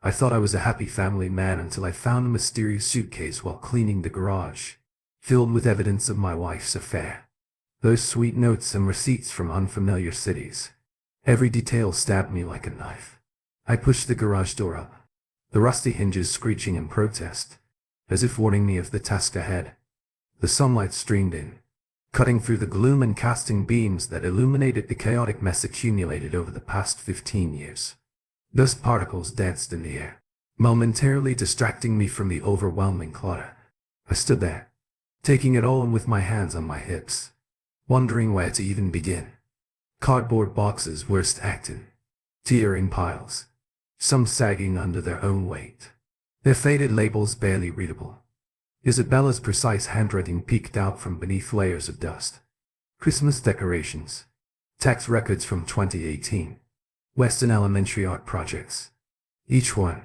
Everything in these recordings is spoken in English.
I thought I was a happy family man until I found a mysterious suitcase while cleaning the garage, filled with evidence of my wife's affair. Those sweet notes and receipts from unfamiliar cities. Every detail stabbed me like a knife. I pushed the garage door up, the rusty hinges screeching in protest, as if warning me of the task ahead. The sunlight streamed in, cutting through the gloom and casting beams that illuminated the chaotic mess accumulated over the past 15 years. Dust particles danced in the air, momentarily distracting me from the overwhelming clutter. I stood there, taking it all in with my hands on my hips, wondering where to even begin. Cardboard boxes were stacked in teetering piles, some sagging under their own weight, their faded labels barely readable. Isabella's precise handwriting peeked out from beneath layers of dust. Christmas decorations, tax records from 2018, Western elementary art projects. Each one,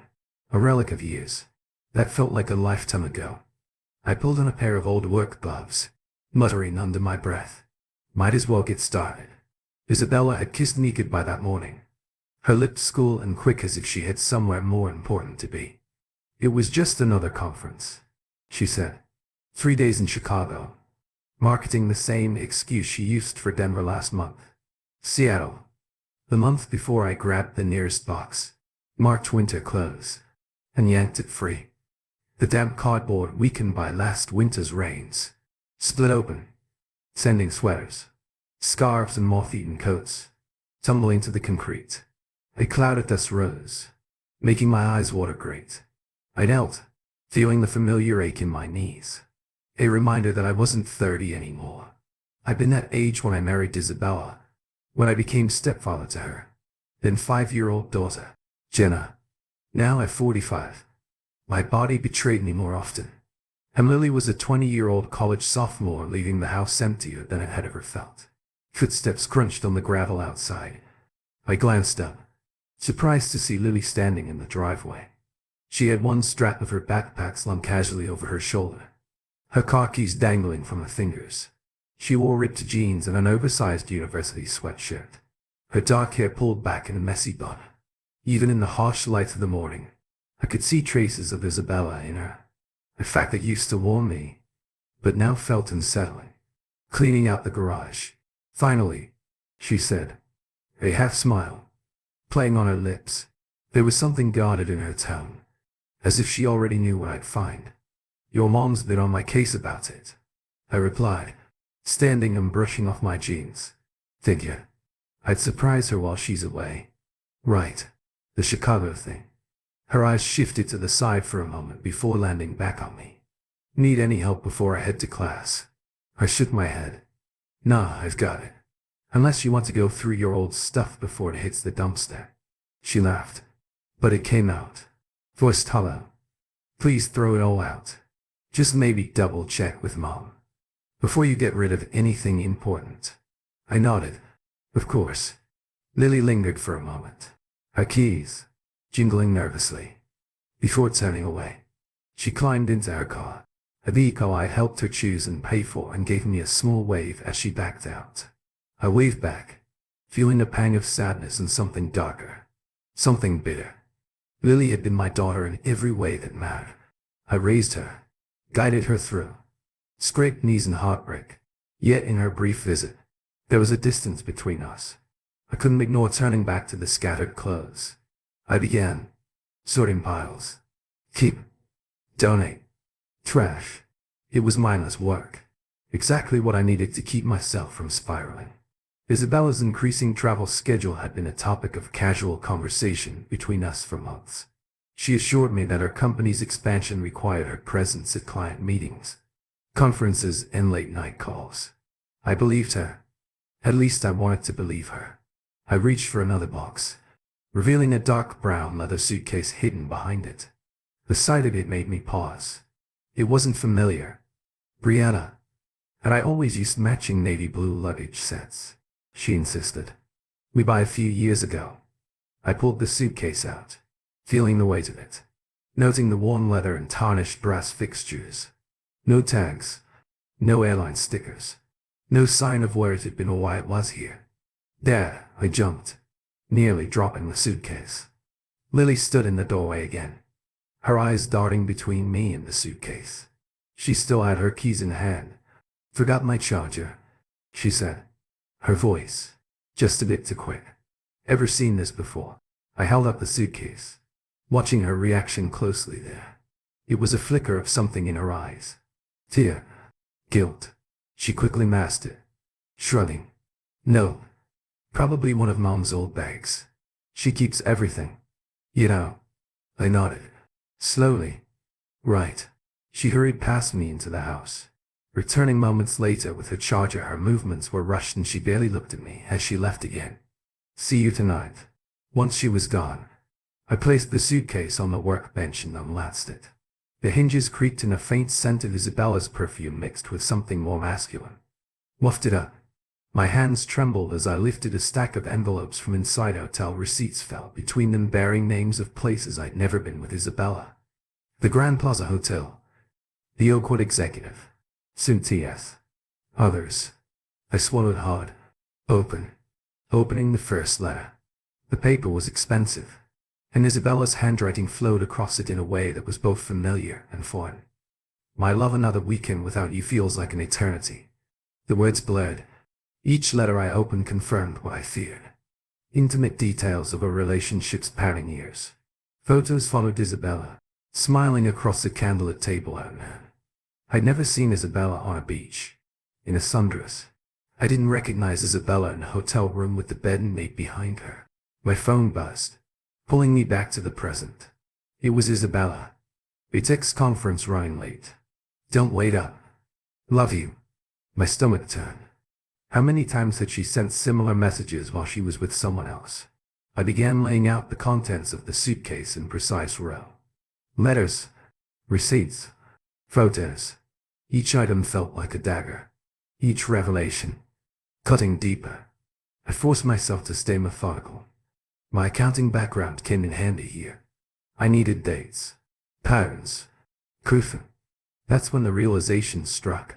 a relic of years that felt like a lifetime ago. I pulled on a pair of old work gloves, muttering under my breath, might as well get started. Isabella had kissed naked by that morning, her lips cool and quick as if she had somewhere more important to be. It was just another conference, she said. 3 days in Chicago, marketing the same excuse she used for Denver last month. Seattle, the month before. I grabbed the nearest box, marked winter clothes, and yanked it free. The damp cardboard, weakened by last winter's rains, split open, sending sweaters, scarves and moth-eaten coats tumbling to the concrete. A cloud of dust rose, making my eyes water great. I knelt, feeling the familiar ache in my knees, a reminder that I wasn't 30 anymore. I'd been that age when I married Isabella, when I became stepfather to her, then 5-year-old daughter, Jenna. Now at 45, my body betrayed me more often. And Lily was a 20-year-old college sophomore, leaving the house emptier than it had ever felt. Footsteps crunched on the gravel outside. I glanced up, surprised to see Lily standing in the driveway. She had one strap of her backpack slung casually over her shoulder, her car keys dangling from her fingers. She wore ripped jeans and an oversized university sweatshirt, her dark hair pulled back in a messy bun. Even in the harsh light of the morning, I could see traces of Isabella in her, a fact that used to warm me, but now felt unsettling. Cleaning out the garage. Finally, she said, a half smile playing on her lips. There was something guarded in her tone, as if she already knew what I'd find. Your mom's been on my case about it, I replied, standing and brushing off my jeans. Figure I'd surprise her while she's away. Right, the Chicago thing. Her eyes shifted to the side for a moment before landing back on me. Need any help before I head to class? I shook my head. Nah, I've got it. Unless you want to go through your old stuff before it hits the dumpster. She laughed, but it came out, voiced hollow. Please throw it all out. Just maybe double check with Mom before you get rid of anything important. I nodded. Of course. Lily lingered for a moment, her keys jingling nervously, before turning away. She climbed into her car, a vehicle I helped her choose and pay for, and gave me a small wave as she backed out. I waved back, feeling a pang of sadness and something darker, something bitter. Lily had been my daughter in every way that mattered. I raised her, guided her through scraped knees and heartbreak. Yet in her brief visit, there was a distance between us. I couldn't ignore turning back to the scattered clothes. I began sorting piles. Keep, donate, trash. It was mindless work, exactly what I needed to keep myself from spiraling. Isabella's increasing travel schedule had been a topic of casual conversation between us for months. She assured me that her company's expansion required her presence at client meetings, conferences, and late-night calls. I believed her. At least I wanted to believe her. I reached for another box, revealing a dark brown leather suitcase hidden behind it. The sight of it made me pause. It wasn't familiar. Brianna, and I always used matching navy blue luggage sets, she insisted. We bought a few years ago. I pulled the suitcase out, feeling the weight of it, noting the worn leather and tarnished brass fixtures. No tags, no airline stickers, no sign of where it had been or why it was here. There, I jumped, nearly dropping the suitcase. Lily stood in the doorway again, her eyes darting between me and the suitcase. She still had her keys in hand. "Forgot my charger," she said, her voice just a bit too quick. "Ever seen this before?" I held up the suitcase, watching her reaction closely there. It was a flicker of something in her eyes. Tear. Guilt. She quickly masked it, shrugging. "No. Probably one of Mom's old bags. She keeps everything. You know." I nodded. Slowly. "Right." She hurried past me into the house, returning moments later with her charger. Her movements were rushed and she barely looked at me as she left again. "See you tonight." Once she was gone, I placed the suitcase on the workbench and unlatched it. The hinges creaked and a faint scent of Isabella's perfume mixed with something more masculine wafted up. My hands trembled as I lifted a stack of envelopes from inside. Hotel receipts fell between them, bearing names of places I'd never been with Isabella. The Grand Plaza Hotel, the Oakwood Executive, T.S. Others. I swallowed hard. Opening the first letter. The paper was expensive, and Isabella's handwriting flowed across it in a way that was both familiar and foreign. "My love, another weekend without you feels like an eternity." The words blurred. Each letter I opened confirmed what I feared. Intimate details of a relationship spanning years. Photos followed Isabella, smiling across a candlelit table out there. I'd never seen Isabella on a beach, in a sundress. I didn't recognize Isabella in a hotel room with the bed and maid behind her. My phone buzzed, pulling me back to the present. It was Isabella. "A text conference running late. Don't wait up. Love you." My stomach turned. How many times had she sent similar messages while she was with someone else? I began laying out the contents of the suitcase in precise row. Letters, receipts, photos. Each item felt like a dagger. Each revelation, cutting deeper. I forced myself to stay methodical. My accounting background came in handy here. I needed dates, patterns, proof. That's when the realization struck.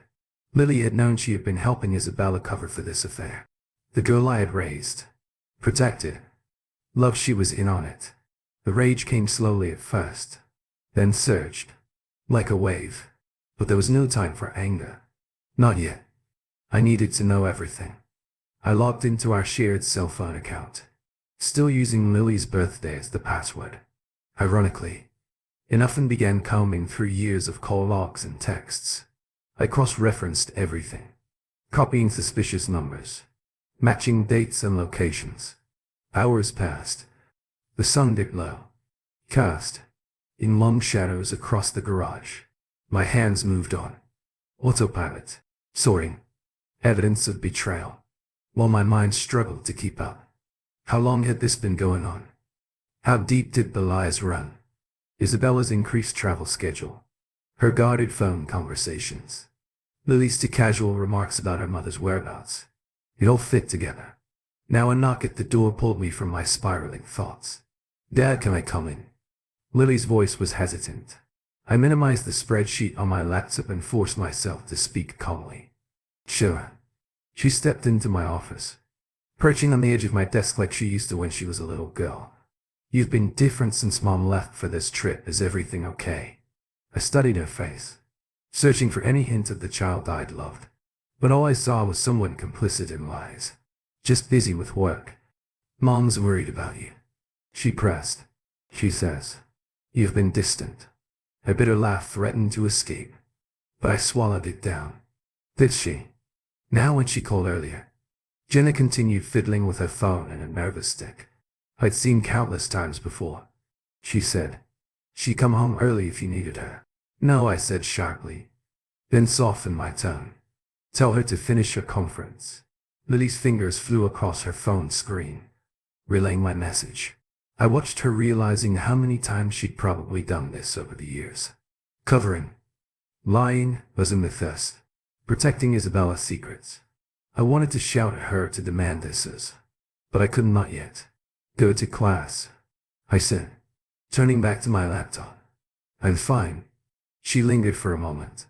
Lily had known she had been helping Isabella cover for this affair. The girl I had raised, protected, loved, she was in on it. The rage came slowly at first, then surged, like a wave. But there was no time for anger. Not yet. I needed to know everything. I logged into our shared cell phone account, still using Lily's birthday as the password. Ironically enough, and began combing through years of call logs and texts. I cross-referenced everything, copying suspicious numbers, matching dates and locations. Hours passed. The sun dipped low, cast in long shadows across the garage. My hands moved on autopilot, sorting evidence of betrayal, while my mind struggled to keep up. How long had this been going on? How deep did the lies run? Isabella's increased travel schedule, her guarded phone conversations, Lily's too casual remarks about her mother's whereabouts. It all fit together. Now a knock at the door pulled me from my spiraling thoughts. "Dad, can I come in?" Lily's voice was hesitant. I minimized the spreadsheet on my laptop and forced myself to speak calmly. "Sure." She stepped into my office, perching on the edge of my desk like she used to when she was a little girl. "You've been different since Mom left for this trip. Is everything okay?" I studied her face, searching for any hint of the child I'd loved. But all I saw was someone complicit in lies, just busy with work. "Mom's worried about you," she pressed. "She says you've been distant." A bitter laugh threatened to escape, but I swallowed it down. Did she? Now when she called earlier. Jenna continued fiddling with her phone and a nervous stick. I'd seen countless times before. She said she'd come home early if you needed her. "No," I said sharply, then softened my tone. "Tell her to finish her conference." Lily's fingers flew across her phone screen, relaying my message. I watched her, realizing how many times she'd probably done this over the years. Covering, lying, was a mythos, protecting Isabella's secrets. I wanted to shout at her to demand this, but I could not yet. "Go to class," I said, turning back to my laptop. "I'm fine." She lingered for a moment.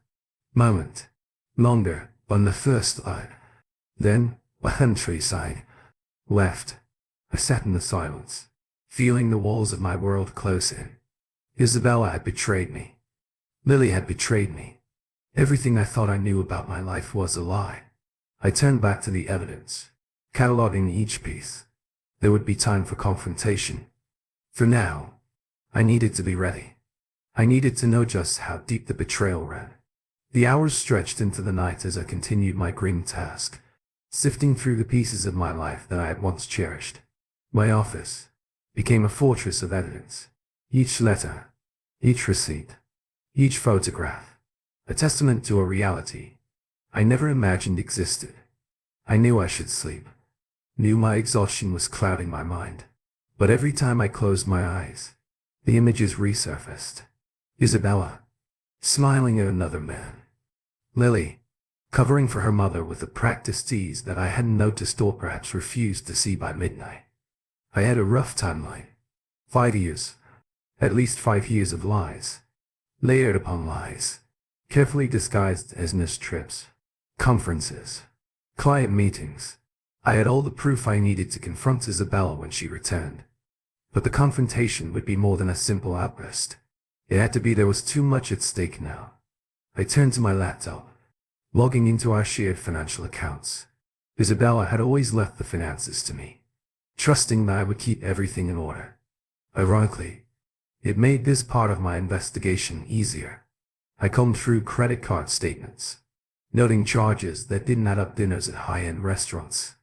Longer, on the first line. Then, one tree sighed. Left. I sat in the silence, feeling the walls of my world close in. Isabella had betrayed me. Lily had betrayed me. Everything I thought I knew about my life was a lie. I turned back to the evidence, cataloging each piece. There would be time for confrontation. For now, I needed to be ready. I needed to know just how deep the betrayal ran. The hours stretched into the night as I continued my grim task, sifting through the pieces of my life that I had once cherished. My office became a fortress of evidence. Each letter, each receipt, each photograph, a testament to a reality I never imagined existed. I knew I should sleep, knew my exhaustion was clouding my mind. But every time I closed my eyes, the images resurfaced. Isabella, smiling at another man. Lily, covering for her mother with a practiced ease that I hadn't noticed or perhaps refused to see by midnight. I had a rough timeline. 5 years. At least 5 years of lies. Layered upon lies. Carefully disguised as missed trips. Conferences. Client meetings. I had all the proof I needed to confront Isabella when she returned. But the confrontation would be more than a simple outburst. It had to be. There was too much at stake now. I turned to my laptop, logging into our shared financial accounts. Isabella had always left the finances to me, trusting that I would keep everything in order. Ironically, it made this part of my investigation easier. I combed through credit card statements, noting charges that didn't add up: dinners at high-end restaurants,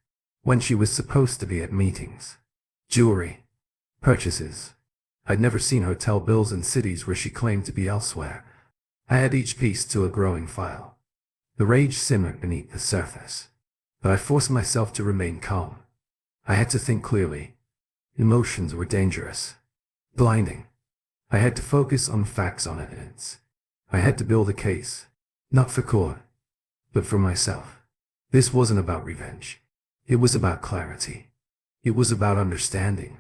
when she was supposed to be at meetings, jewelry, purchases. I'd never seen hotel bills in cities where she claimed to be elsewhere. I had each piece to a growing file. The rage simmered beneath the surface, but I forced myself to remain calm. I had to think clearly. Emotions were dangerous, blinding. I had to focus on facts, on evidence. I had to build a case, not for court, but for myself. This wasn't about revenge. It was about clarity. It was about understanding.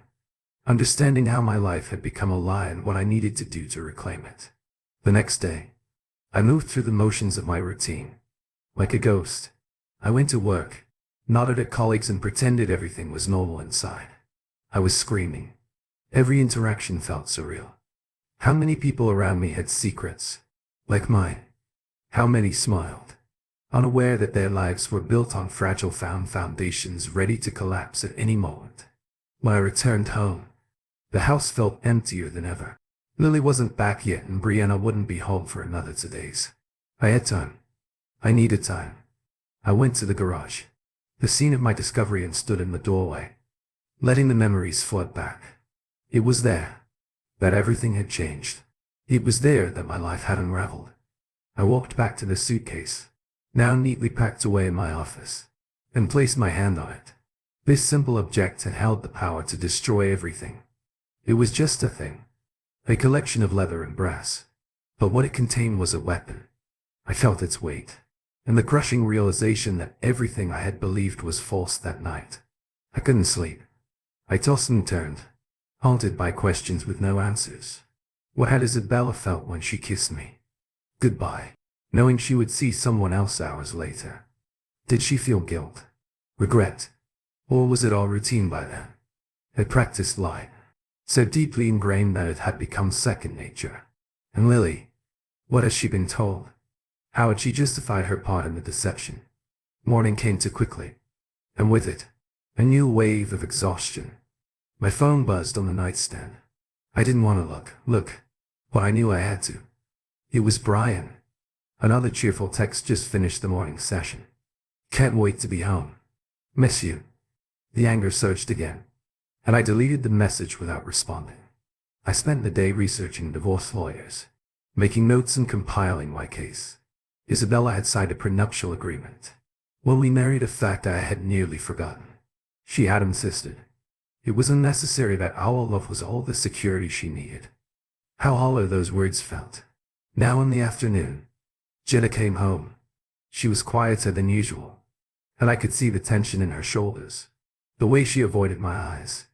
Understanding how my life had become a lie and what I needed to do to reclaim it. The next day, I moved through the motions of my routine. Like a ghost, I went to work, nodded at colleagues and pretended everything was normal inside. I was screaming. Every interaction felt surreal. How many people around me had secrets, like mine? How many smiled, unaware that their lives were built on fragile foundations ready to collapse at any moment? When I returned home, the house felt emptier than ever. Lily wasn't back yet and Brianna wouldn't be home for another 2 days. I had time. I needed time. I went to the garage, the scene of my discovery, and stood in the doorway, letting the memories flood back. It was there that everything had changed. It was there that my life had unraveled. I walked back to the suitcase, now neatly packed away in my office, and placed my hand on it. This simple object had held the power to destroy everything. It was just a thing, a collection of leather and brass. But what it contained was a weapon. I felt its weight, and the crushing realization that everything I had believed was false that night. I couldn't sleep. I tossed and turned, haunted by questions with no answers. What had Isabella felt when she kissed me goodbye, knowing she would see someone else hours later? Did she feel guilt, regret, or was it all routine by then? A practiced lie, so deeply ingrained that it had become second nature. And Lily, what had she been told? How had she justified her part in the deception? Morning came too quickly, and with it, a new wave of exhaustion. My phone buzzed on the nightstand. I didn't want to look, but I knew I had to. It was Brian. Another cheerful text: just finished the morning session. Can't wait to be home. Miss you. The anger surged again, and I deleted the message without responding. I spent the day researching divorce lawyers, making notes and compiling my case. Isabella had signed a prenuptial agreement. When we married, a fact I had nearly forgotten. She had insisted it was unnecessary, that our love was all the security she needed. How hollow those words felt. Now in the afternoon, Jenna came home. She was quieter than usual, and I could see the tension in her shoulders. The way she avoided my eyes,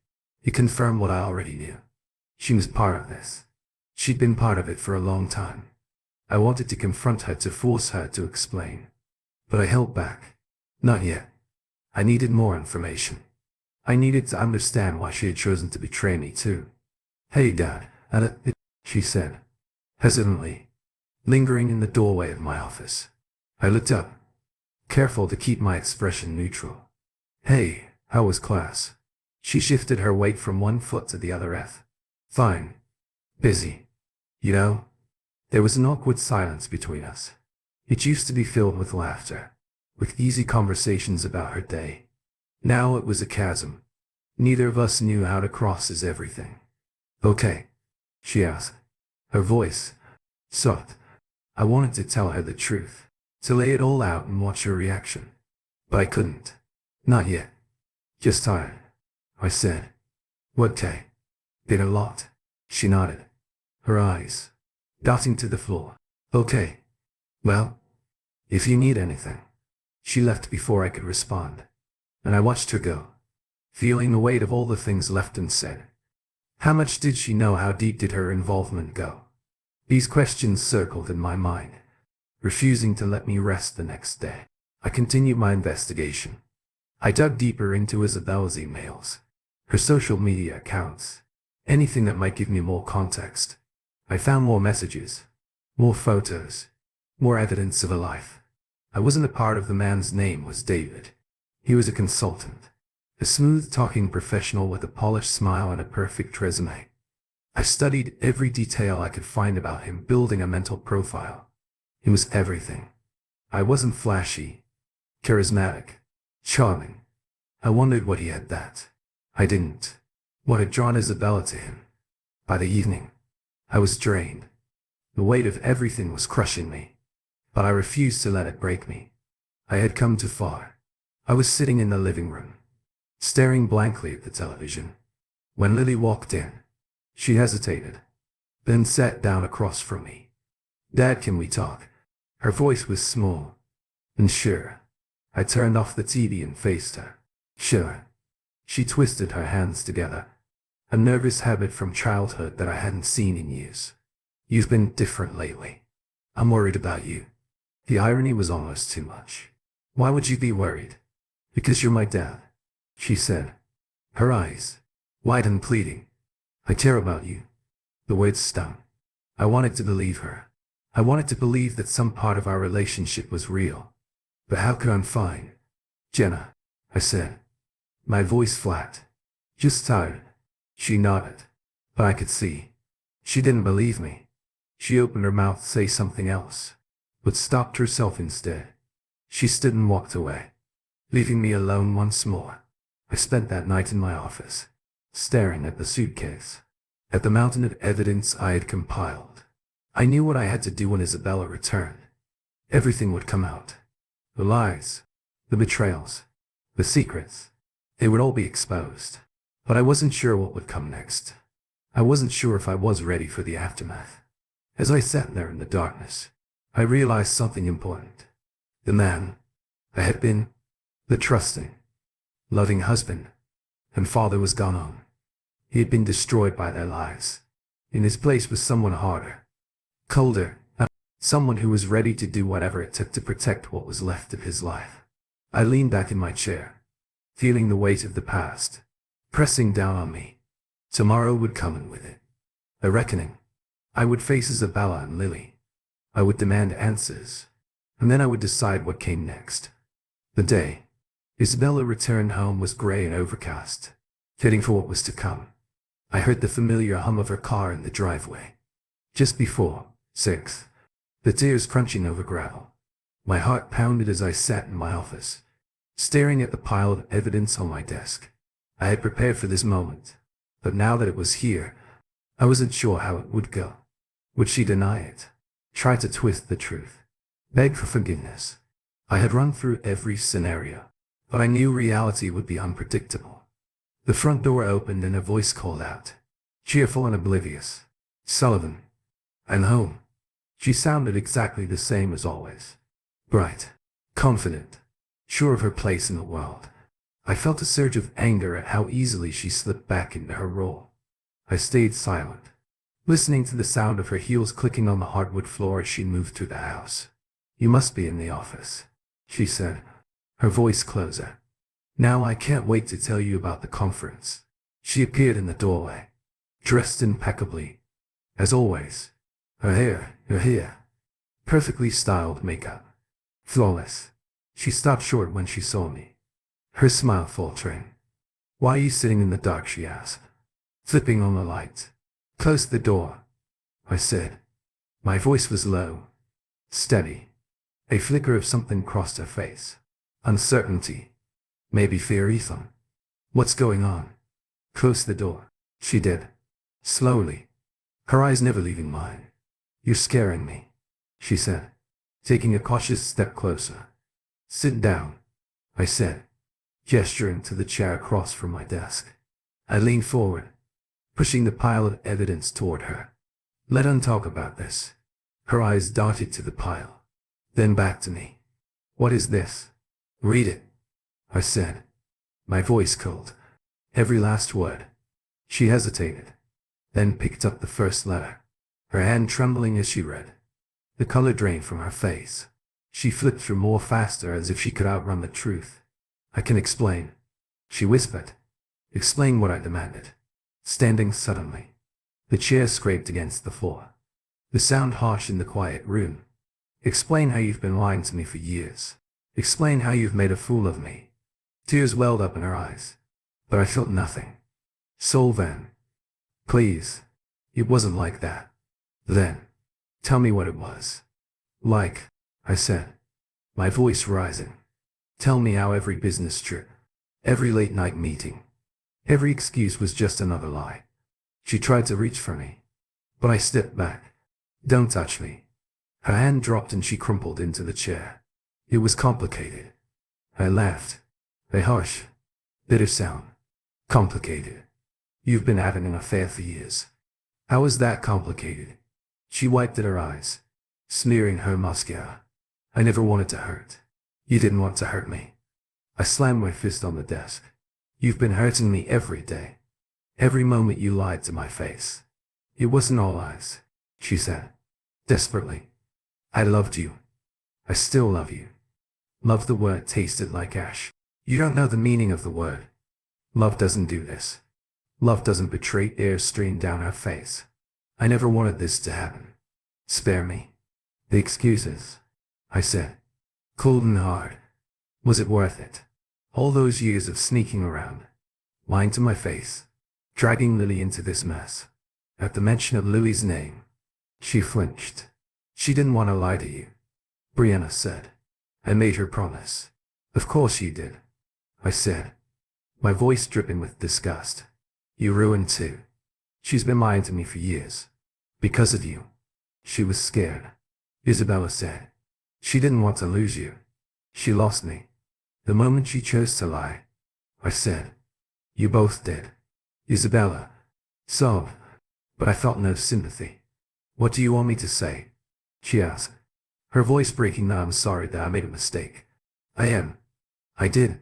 it confirmed what I already knew. She was part of this. She'd been part of it for a long time. I wanted to confront her, to force her to explain, but I held back. Not yet. I needed more information. I needed to understand why she had chosen to betray me too. "Hey, Dad," she said, hesitantly, lingering in the doorway of my office. I looked up, careful to keep my expression neutral. "Hey, how was class?" She shifted her weight from one foot to the other. "Fine. Busy. You know?" There was an awkward silence between us. It used to be filled with laughter, with easy conversations about her day. Now it was a chasm. Neither of us knew how to cross as everything. "Okay?" she asked, her voice soft. I wanted to tell her the truth, to lay it all out and watch her reaction. But I couldn't. "Not yet. Just tired," I said. "What, Tay? Did a lot?" She nodded, her eyes darting to the floor. "Okay. Well, if you need anything." She left before I could respond, and I watched her go, feeling the weight of all the things left unsaid. How much did she know? How deep did her involvement go? These questions circled in my mind, refusing to let me rest the next day. I continued my investigation. I dug deeper into Isabella's emails, her social media accounts, anything that might give me more context. I found more messages, more photos, more evidence of a life. I wasn't a part of. The man's name was David. He was a consultant, a smooth-talking professional with a polished smile and a perfect resume. I studied every detail I could find about him, building a mental profile. He was everything. I wasn't flashy, charismatic, charming. I wondered what he had that I didn't. What had drawn Isabella to him? By the evening, I was drained. The weight of everything was crushing me, but I refused to let it break me. I had come too far. I was sitting in the living room, staring blankly at the television, when Lily walked in. She hesitated, then sat down across from me. "Dad, can we talk?" Her voice was small and sure. I turned off the TV and faced her. "Sure." She twisted her hands together, a nervous habit from childhood that I hadn't seen in years. "You've been different lately. I'm worried about you." The irony was almost too much. "Why would you be worried?" "Because you're my dad," she said, her eyes wide and pleading. "I care about you." The words stung. I wanted to believe her. I wanted to believe that some part of our relationship was real. But how could I find Jenna? I said, my voice flat. "Just tired." She nodded, but I could see she didn't believe me. She opened her mouth to say something else, but stopped herself instead. She stood and walked away, leaving me alone once more. I spent that night in my office, staring at the suitcase, at the mountain of evidence I had compiled. I knew what I had to do when Isabella returned. Everything would come out. The lies, the betrayals, the secrets. They would all be exposed. But I wasn't sure what would come next. I wasn't sure if I was ready for the aftermath. As I sat there in the darkness, I realized something important. The man I had been, the trusting, loving husband and father, was gone on. He had been destroyed by their lies. In his place was someone harder, colder, someone who was ready to do whatever it took to protect what was left of his life. I leaned back in my chair, feeling the weight of the past pressing down on me. Tomorrow would come, and with it, a reckoning. I would face Isabella and Lily. I would demand answers, and then I would decide what came next. The day Isabella returned home was gray and overcast, fitting for what was to come. I heard the familiar hum of her car in the driveway. Just before 6, the tears crunching over gravel. My heart pounded as I sat in my office, staring at the pile of evidence on my desk. I had prepared for this moment, but now that it was here, I wasn't sure how it would go. Would she deny it? Try to twist the truth? Beg for forgiveness? I had run through every scenario, but I knew reality would be unpredictable. The front door opened and a voice called out, cheerful and oblivious. "Sullivan, I'm home." She sounded exactly the same as always. Bright, confident, sure of her place in the world. I felt a surge of anger at how easily she slipped back into her role. I stayed silent, listening to the sound of her heels clicking on the hardwood floor as she moved through the house. "You must be in the office," she said, her voice closer. Now I can't wait to tell you about the conference. She appeared in the doorway, dressed impeccably. As always. Her hair, perfectly styled makeup. Flawless. She stopped short when she saw me, her smile faltering. Why are you sitting in the dark, she asked, flipping on the light. Close the door, I said. My voice was low, steady. A flicker of something crossed her face. Uncertainty. Maybe fear, Ethan. What's going on? Close the door. She did. Slowly. Her eyes never leaving mine. You're scaring me, she said, taking a cautious step closer. Sit down, I said, gesturing to the chair across from my desk. I leaned forward, pushing the pile of evidence toward her. Let us talk about this. Her eyes darted to the pile, then back to me. What is this? Read it, I said, my voice cold. Every last word. She hesitated, then picked up the first letter, her hand trembling as she read. The color drained from her face. She flipped through more faster as if she could outrun the truth. I can explain, she whispered. Explain what I demanded, standing suddenly. The chair scraped against the floor, the sound harsh in the quiet room. Explain how you've been lying to me for years. Explain how you've made a fool of me. Tears welled up in her eyes, but I felt nothing. So then, please, it wasn't like that. Then, tell me what it was. Like, I said, my voice rising. Tell me how every business trip, every late night meeting, every excuse was just another lie. She tried to reach for me, but I stepped back. Don't touch me. Her hand dropped and she crumpled into the chair. It was complicated. I laughed. A harsh, bitter sound. Complicated. You've been having an affair for years. How is that complicated? She wiped at her eyes, smearing her mascara. I never wanted to hurt. You didn't want to hurt me. I slammed my fist on the desk. You've been hurting me every day. Every moment you lied to my face. It wasn't all lies, she said, desperately. I loved you. I still love you. Love, the word tasted like ash. You don't know the meaning of the word. Love doesn't do this. Love doesn't betray. Air streamed down her face. I never wanted this to happen. Spare me. The excuses, I said, cold and hard. Was it worth it? All those years of sneaking around, lying to my face, dragging Lily into this mess. At the mention of Lily's name, she flinched. She didn't want to lie to you, Brianna said. I made her promise. Of course you did, I said, my voice dripping with disgust. You ruined too. She's been lying to me for years. Because of you. She was scared, Isabella said. She didn't want to lose you. She lost me the moment she chose to lie, I said. You both did, Isabella sobbed, but I felt no sympathy. What do you want me to say? She asked, her voice breaking. Now I'm sorry that I made a mistake. I am. I did.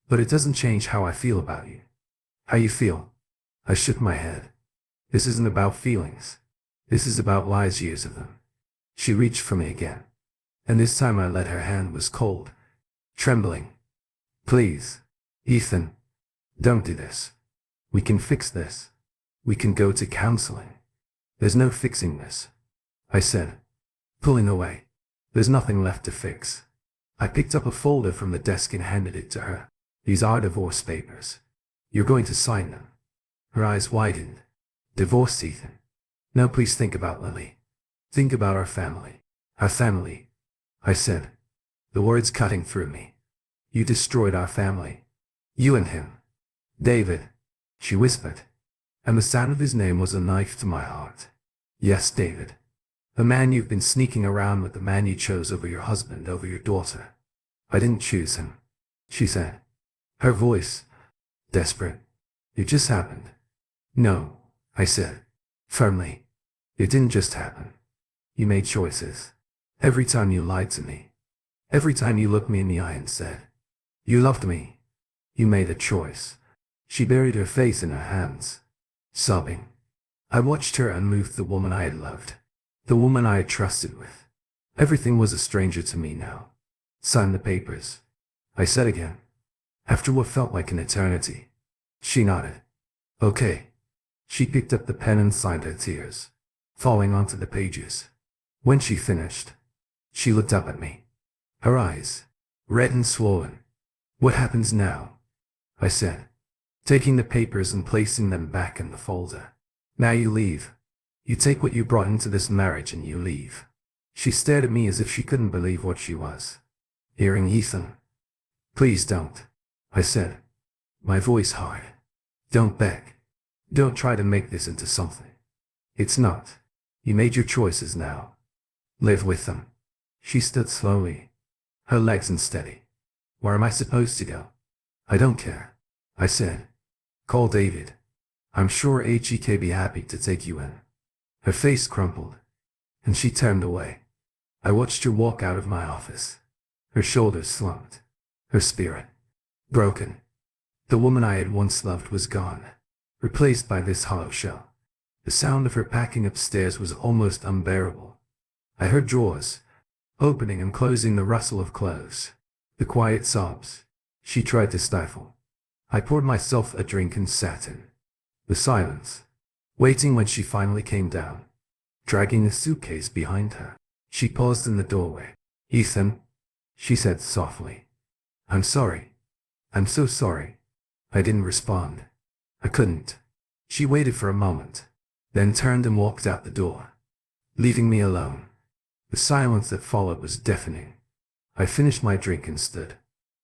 But it doesn't change how I feel about you. How you feel? I shook my head. This isn't about feelings. This is about lies, years of them. She reached for me again, and this time I let her hand was cold, trembling. Please, Ethan, don't do this. We can fix this. We can go to counseling. There's no fixing this, I said, pulling away. There's nothing left to fix. I picked up a folder from the desk and handed it to her. These are divorce papers. You're going to sign them. Her eyes widened. Divorce, Ethan? No, please think about Lily. Think about our family. Our family, I said, the words cutting through me. You destroyed our family. You and him. David, she whispered, and the sound of his name was a knife to my heart. Yes, David. The man you've been sneaking around with, the man you chose over your husband, over your daughter. I didn't choose him, she said, her voice desperate. It just happened. No, I said, firmly. It didn't just happen. You made choices. Every time you lied to me. Every time you looked me in the eye and said, you loved me. You made a choice. She buried her face in her hands, sobbing. I watched her unmoved. The woman I had loved. The woman I had trusted with. Everything was a stranger to me now. Sign the papers, I said again. after what felt like an eternity. She nodded. Okay. She picked up the pen and signed her tears, falling onto the pages. When she finished, she looked up at me, her eyes red and swollen. What happens now? I said, taking the papers and placing them back in the folder. Now you leave. You take what you brought into this marriage and you leave. She stared at me as if she couldn't believe what she was hearing. Ethan. Please don't, I said, my voice hard. Don't beg. Don't try to make this into something it's not. You made your choices now. Live with them. She stood slowly, her legs unsteady. Where am I supposed to go? I don't care, I said. Call David. I'm sure he'd be happy to take you in. Her face crumpled, and she turned away. I watched her walk out of my office. Her shoulders slumped, her spirit broken. The woman I had once loved was gone, replaced by this hollow shell. The sound of her packing upstairs was almost unbearable. I heard drawers opening and closing, the rustle of clothes, the quiet sobs she tried to stifle. I poured myself a drink and sat in the silence, waiting. When she finally came down, dragging a suitcase behind her, she paused in the doorway. Ethan, she said softly. I'm sorry. I'm so sorry. I didn't respond. I couldn't. She waited for a moment, then turned and walked out the door, leaving me alone. The silence that followed was deafening. I finished my drink and stood,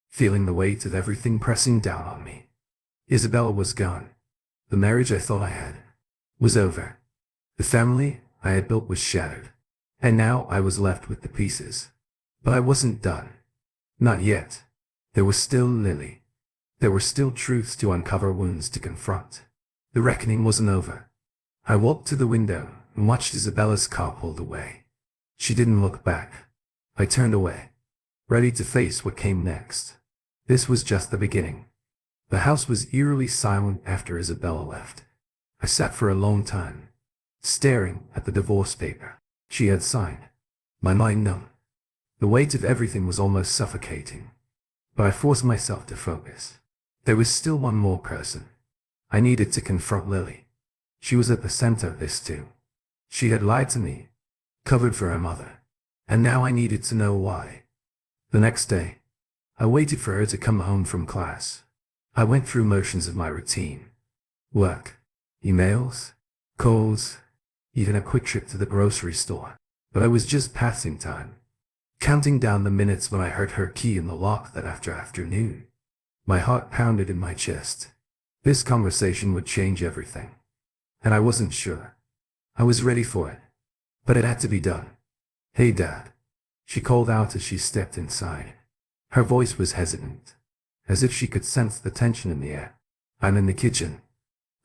feeling the weight of everything pressing down on me. Isabella was gone. The marriage I thought I had was over. The family I had built was shattered, and now I was left with the pieces. But I wasn't done. Not yet. There was still Lily. There were still truths to uncover, wounds to confront. The reckoning wasn't over. I walked to the window and watched Isabella's car pulled away. She didn't look back. I turned away, ready to face what came next. This was just the beginning. The house was eerily silent after Isabella left. I sat for a long time, staring at the divorce paper she had signed, my mind numb. The weight of everything was almost suffocating, but I forced myself to focus. There was still one more person. I needed to confront Lily. She was at the center of this too. She had lied to me, covered for her mother, and now I needed to know why. The next day, I waited for her to come home from class. I went through motions of my routine. Work, emails, calls, even a quick trip to the grocery store. But I was just passing time, counting down the minutes when I heard her key in the lock that afternoon. My heart pounded in my chest. This conversation would change everything, and I wasn't sure I was ready for it, but it had to be done. Hey, Dad, she called out as she stepped inside. Her voice was hesitant, as if she could sense the tension in the air. I'm in the kitchen,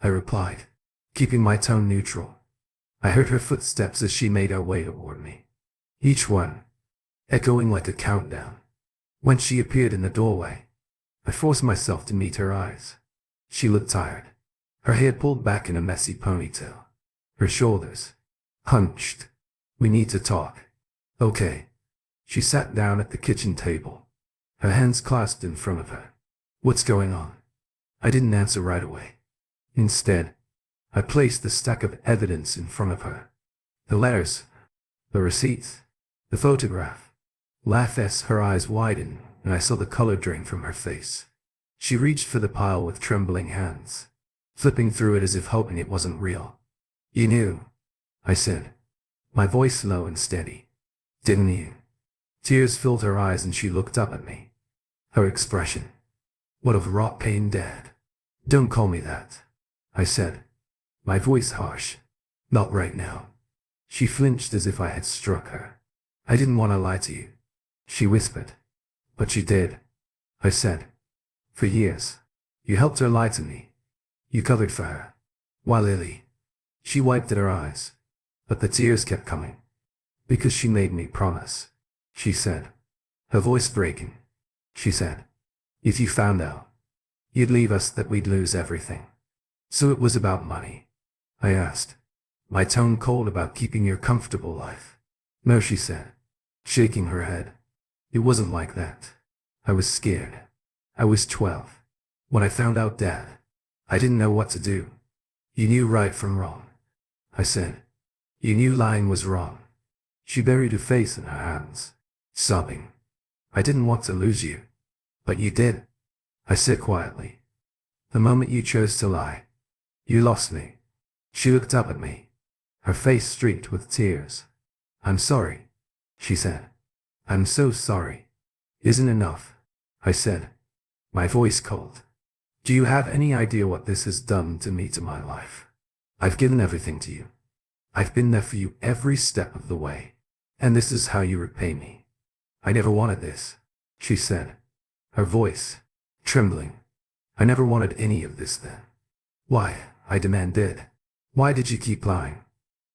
I replied, keeping my tone neutral. I heard her footsteps as she made her way toward me, each one echoing like a countdown. When she appeared in the doorway, I forced myself to meet her eyes. She looked tired, her hair pulled back in a messy ponytail, her shoulders hunched. We need to talk. Okay. She sat down at the kitchen table, her hands clasped in front of her. What's going on? I didn't answer right away. Instead, I placed the stack of evidence in front of her. The letters, the receipts, the photograph. Laughed as her eyes widened, and I saw the color drain from her face. She reached for the pile with trembling hands, flipping through it as if hoping it wasn't real. You knew, I said, my voice low and steady. Didn't you? Tears filled her eyes and she looked up at me. Her expression, what of raw pain, Dad? Don't call me that, I said, my voice harsh. Not right now. She flinched as if I had struck her. I didn't want to lie to you, she whispered. But you did, I said. For years, you helped her lie to me. You covered for her. Why, Lily? She wiped at her eyes, but the tears kept coming. Because she made me promise, she said, her voice breaking. She said, if you found out, you'd leave us, that we'd lose everything. So it was about money, I asked, my tone cold. About keeping your comfortable life. No, she said, shaking her head. It wasn't like that. I was scared. I was 12. When I found out, Dad, I didn't know what to do. You knew right from wrong, I said. You knew lying was wrong. She buried her face in her hands, sobbing. I didn't want to lose you. But you did, I said quietly. The moment you chose to lie, you lost me. She looked up at me, her face streaked with tears. I'm sorry, she said. I'm so sorry. Isn't enough, I said, my voice cold. Do you have any idea what this has done to me, to my life? I've given everything to you. I've been there for you every step of the way. And this is how you repay me. I never wanted this, she said, her voice trembling. I never wanted any of this then. Why? I demanded. Why did you keep lying?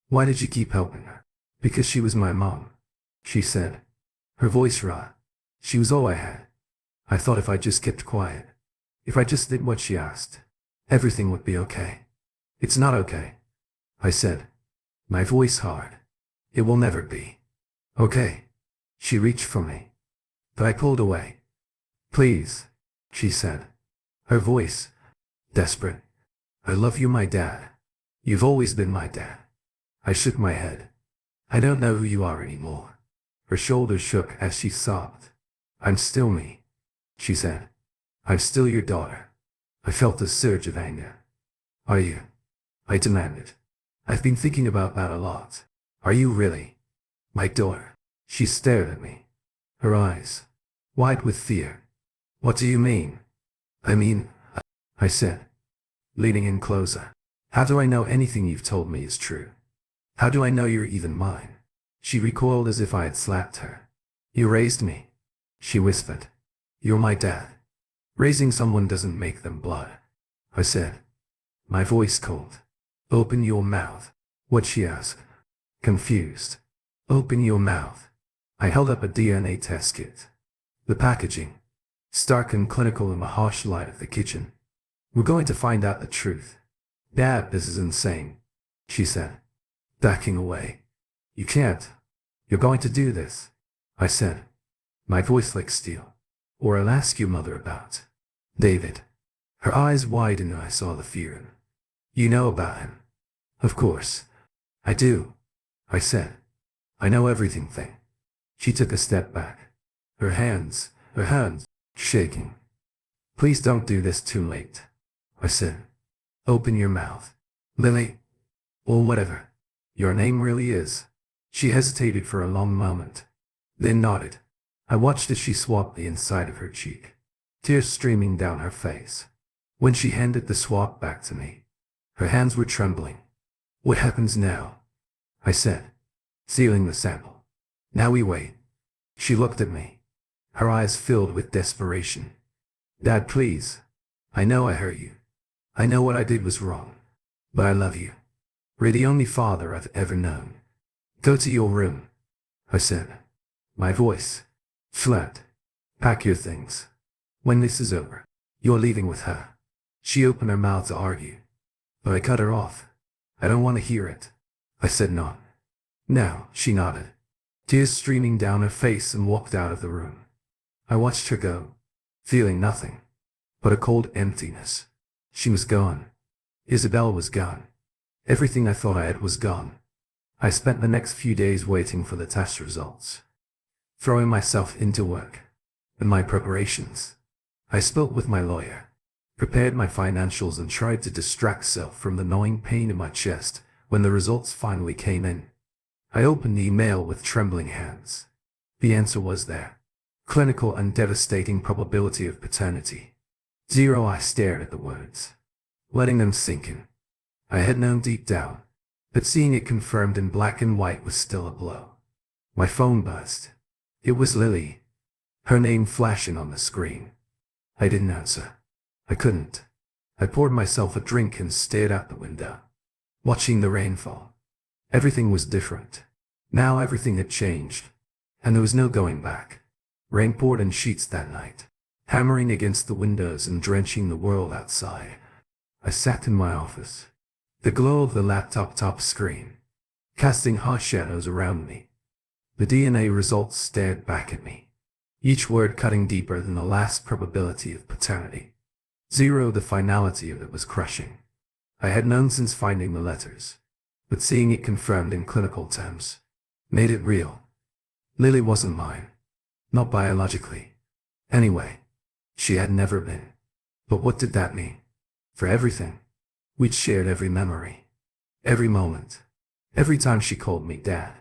Why did you keep helping her? Because she was my mom, she said, her voice raw. She was all I had. I thought if I just kept quiet, if I just did what she asked, everything would be okay. It's not okay, I said, my voice hard. It will never be. Okay. She reached for me, but I pulled away. Please, she said, her voice desperate. I love you, my dad. You've always been my dad. I shook my head. I don't know who you are anymore. Her shoulders shook as she sobbed. I'm still me, she said. I'm still your daughter. I felt a surge of anger. Are you? I demanded. I've been thinking about that a lot. Are you really my daughter? She stared at me, her eyes wide with fear. What do you mean? I said, leaning in closer. How do I know anything you've told me is true? How do I know you're even mine? She recoiled as if I had slapped her. You raised me, she whispered. You're my dad. Raising someone doesn't make them blood, I said, my voice cold. Open your mouth. What? She asked, confused. Open your mouth. I held up a DNA test kit. The packaging, stark and clinical in the harsh light of the kitchen. We're going to find out the truth. Dad, this is insane, she said, backing away. You can't. You're going to do this, I said, my voice like steel. Or I'll ask your mother about David. Her eyes widened and I saw the fear in her. You know about him? Of course. I do, I said. I know everything thing. She took a step back, her hands shaking. Please don't do this too late, I said. Open your mouth. Lily. Or whatever your name really is. She hesitated for a long moment, then nodded. I watched as she swabbed the inside of her cheek, tears streaming down her face. When she handed the swab back to me, her hands were trembling. What happens now? I said, sealing the sample. Now we wait. She looked at me, her eyes filled with desperation. Dad, please. I know I hurt you. I know what I did was wrong. But I love you. You're the only father I've ever known. Go to your room, I said, my voice flat. Pack your things. When this is over, you're leaving with her. She opened her mouth to argue, but I cut her off. I don't want to hear it, I said. No. No, she nodded, tears streaming down her face, and walked out of the room. I watched her go, feeling nothing but a cold emptiness. She was gone. Isabel was gone. Everything I thought I had was gone. I spent the next few days waiting for the test results, throwing myself into work and my preparations. I spoke with my lawyer, prepared my financials, and tried to distract self from the gnawing pain in my chest. When the results finally came in, I opened the email with trembling hands. The answer was there. Clinical and devastating probability of paternity. 0. I stared at the words, letting them sink in. I had known deep down, but seeing it confirmed in black and white was still a blow. My phone buzzed. It was Lily, her name flashing on the screen. I didn't answer. I couldn't. I poured myself a drink and stared out the window, watching the rain fall. Everything was different. Now everything had changed, and there was no going back. Rain poured in sheets that night, hammering against the windows and drenching the world outside. I sat in my office, the glow of the laptop top screen casting harsh shadows around me. The DNA results stared back at me, each word cutting deeper than the last probability of paternity. Zero, the finality of it was crushing. I had known since finding the letters, but seeing it confirmed in clinical terms made it real. Lily wasn't mine. Not biologically. Anyway, she had never been. But what did that mean? For everything. We'd shared every memory. Every moment. Every time she called me Dad.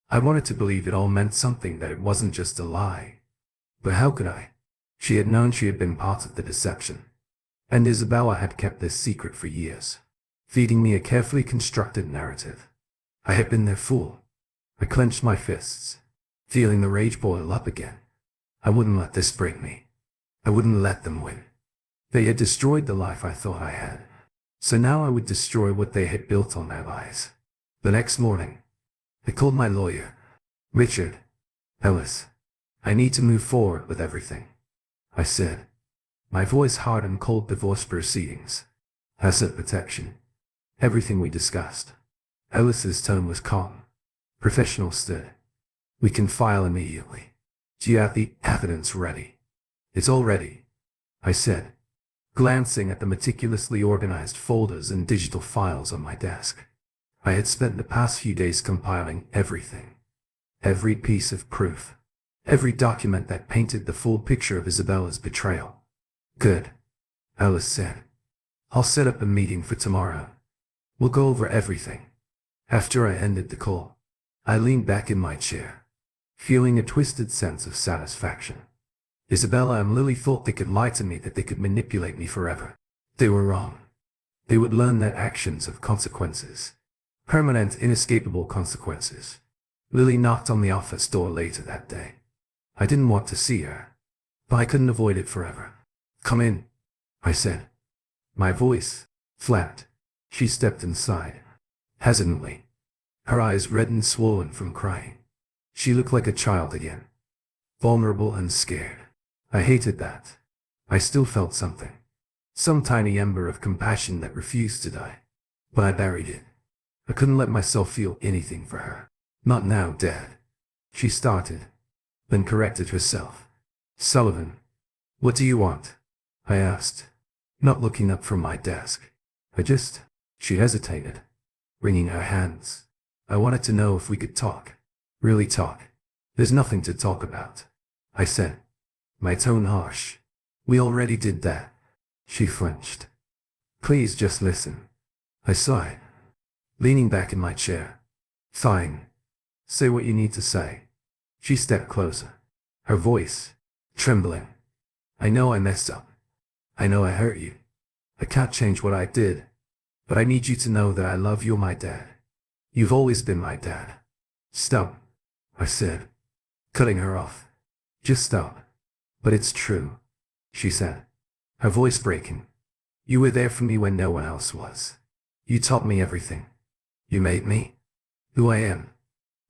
I wanted to believe it all meant something, that it wasn't just a lie. But how could I? She had known she had been part of the deception. And Isabella had kept this secret for years, feeding me a carefully constructed narrative. I had been their fool. I clenched my fists, feeling the rage boil up again. I wouldn't let this break me. I wouldn't let them win. They had destroyed the life I thought I had. So now I would destroy what they had built on their lies. The next morning, I called my lawyer. Richard. Ellis. I need to move forward with everything, I said. My voice hard and cold. Divorce proceedings. Asset protection. Everything we discussed. Ellis's tone was calm. Professional stood. We can file immediately. Do you have the evidence ready? It's all ready, I said, glancing at the meticulously organized folders and digital files on my desk. I had spent the past few days compiling everything. Every piece of proof. Every document that painted the full picture of Isabella's betrayal. Good, Ellis said. I'll set up a meeting for tomorrow. We'll go over everything. After I ended the call, I leaned back in my chair, feeling a twisted sense of satisfaction. Isabella and Lily thought they could lie to me, that they could manipulate me forever. They were wrong. They would learn that actions have consequences. Permanent, inescapable consequences. Lily knocked on the office door later that day. I didn't want to see her, but I couldn't avoid it forever. Come in, I said. My voice flat. She stepped inside, hesitantly, her eyes red and swollen from crying. She looked like a child again, vulnerable and scared. I hated that. I still felt something, some tiny ember of compassion that refused to die, but I buried it. I couldn't let myself feel anything for her. Not now, Dad. She started, then corrected herself. Sullivan, what do you want? I asked, not looking up from my desk. She hesitated, wringing her hands. I wanted to know if we could talk. Really talk. There's nothing to talk about, I said, my tone harsh. We already did that. She flinched. Please just listen. I sighed, leaning back in my chair. Fine. Say what you need to say. She stepped closer, her voice trembling. I know I messed up. I know I hurt you. I can't change what I did, but I need you to know that I love you, my dad. You've always been my dad. Stop, I said, cutting her off. Just stop. But it's true, she said, her voice breaking. You were there for me when no one else was. You taught me everything. You made me who I am.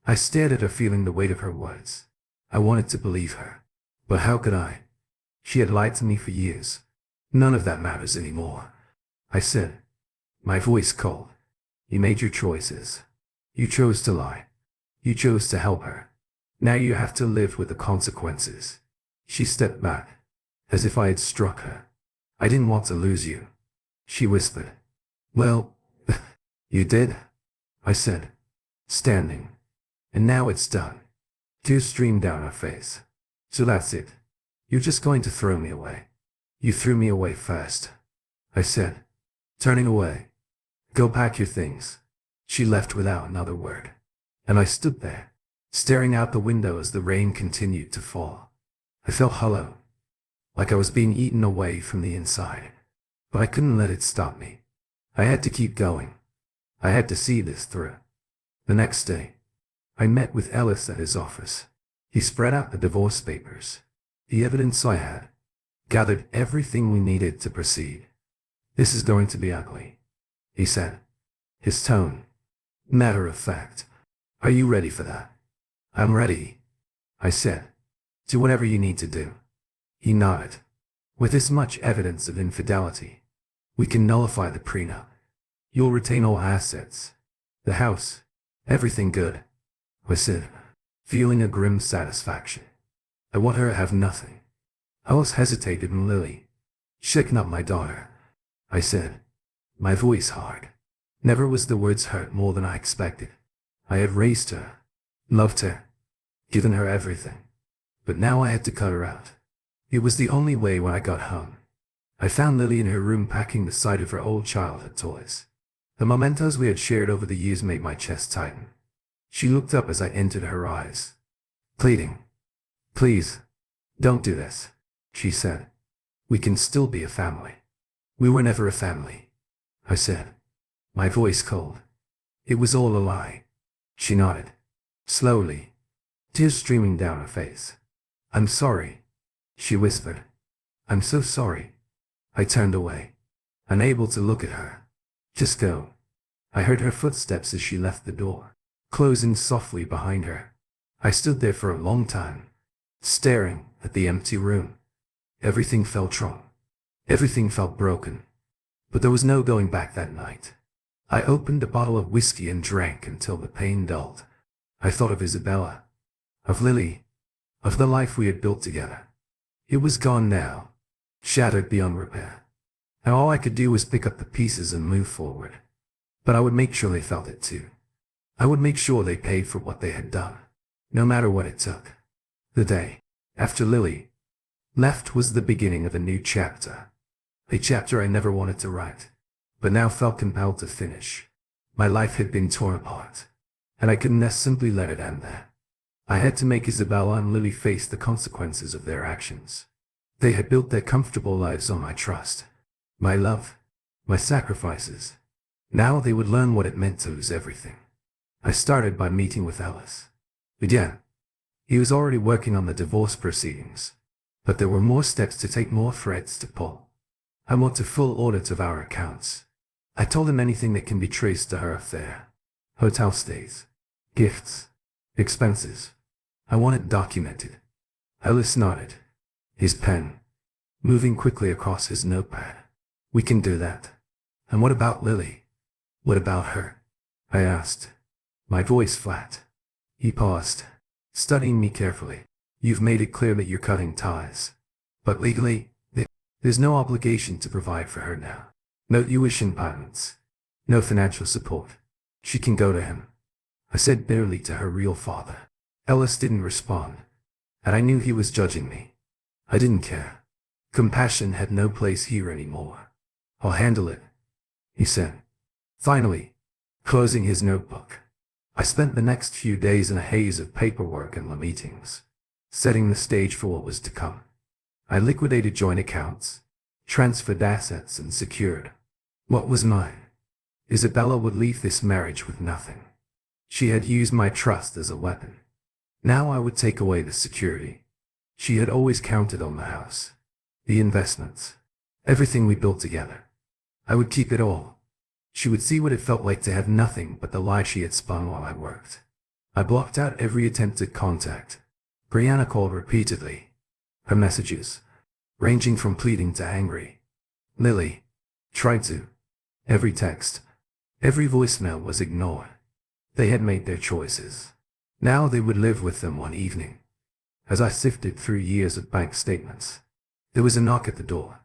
I stared at her, feeling the weight of her words. I wanted to believe her, but how could I? She had lied to me for years. None of that matters anymore, I said, my voice cold. You made your choices. You chose to lie. You chose to help her. Now you have to live with the consequences. She stepped back, as if I had struck her. I didn't want to lose you, she whispered. Well, you did, I said, standing. And now it's done. Tears streamed down her face. So that's it. You're just going to throw me away. You threw me away first, I said, turning away. Go pack your things. She left without another word. And I stood there, staring out the window as the rain continued to fall. I felt hollow, like I was being eaten away from the inside. But I couldn't let it stop me. I had to keep going. I had to see this through. The next day, I met with Ellis at his office. He spread out the divorce papers, the evidence I had, gathered everything we needed to proceed. This is going to be ugly, he said, his tone matter of fact. Are you ready for that? I'm ready, I said. Do whatever you need to do. He nodded. With this much evidence of infidelity, we can nullify the prenup. You'll retain all assets. The house. Everything good, I said, feeling a grim satisfaction. I want her to have nothing. Alice hesitated and Lily. Shaken up my daughter, I said, my voice hard. Never was the words hurt more than I expected. I had raised her, loved her, given her everything. But now I had to cut her out. It was the only way. When I got home, I found Lily in her room packing the sight of her old childhood toys. The mementos we had shared over the years made my chest tighten. She looked up as I entered, her eyes pleading. Please, don't do this, she said. We can still be a family. We were never a family, I said, my voice cold. It was all a lie. She nodded, slowly, tears streaming down her face. I'm sorry, she whispered. I'm so sorry. I turned away, unable to look at her. Just go. I heard her footsteps as she left the door, closing softly behind her. I stood there for a long time, staring at the empty room. Everything felt wrong. Everything felt broken. But there was no going back that night. I opened a bottle of whiskey and drank until the pain dulled. I thought of Isabella, of Lily, of the life we had built together. It was gone now, shattered beyond repair. Now all I could do was pick up the pieces and move forward. But I would make sure they felt it too. I would make sure they paid for what they had done, no matter what it took. The day after Lily left was the beginning of a new chapter. A chapter I never wanted to write, but now felt compelled to finish. My life had been torn apart, and I couldn't simply let it end there. I had to make Isabella and Lily face the consequences of their actions. They had built their comfortable lives on my trust, my love, my sacrifices. Now they would learn what it meant to lose everything. I started by meeting with Alice. Again, he was already working on the divorce proceedings, but there were more steps to take, more threads to pull. I want a full audit of our accounts. I told him anything that can be traced to her affair. Hotel stays, gifts, expenses. I want it documented. Alice nodded, his pen moving quickly across his notepad. We can do that. And what about Lily? What about her? I asked, my voice flat. He paused, studying me carefully. You've made it clear that you're cutting ties. But legally, there's no obligation to provide for her now. No tuition payments. No financial support. She can go to him, I said bitterly, to her real father. Ellis didn't respond, and I knew he was judging me. I didn't care. Compassion had no place here anymore. I'll handle it, he said, finally, closing his notebook. I spent the next few days in a haze of paperwork and meetings, setting the stage for what was to come. I liquidated joint accounts, transferred assets, and secured what was mine. Isabella would leave this marriage with nothing. She had used my trust as a weapon. Now I would take away the security. She had always counted on the house, the investments, everything we built together. I would keep it all. She would see what it felt like to have nothing but the lie she had spun while I worked. I blocked out every attempt at contact. Brianna called repeatedly. Her messages, ranging from pleading to angry. Lily tried to. Every text, every voicemail was ignored. They had made their choices. Now they would live with them one evening. As I sifted through years of bank statements, there was a knock at the door.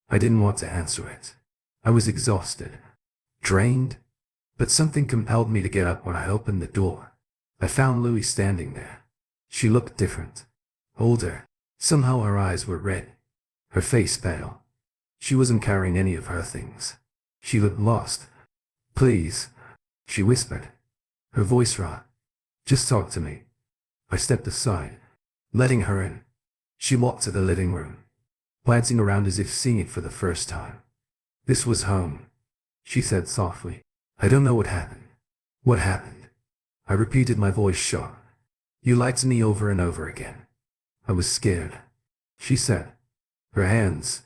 I didn't want to answer it. I was exhausted, drained, but something compelled me to get up when I opened the door. I found Louie standing there. She looked different, older. Somehow her eyes were red, her face pale. She wasn't carrying any of her things. She looked lost. Please, she whispered, her voice raw. Just talk to me. I stepped aside, letting her in. She walked to the living room, glancing around as if seeing it for the first time. This was home, she said softly. I don't know what happened. What happened? I repeated, my voice shocked. You lied to me over and over again. I was scared, she said, her hands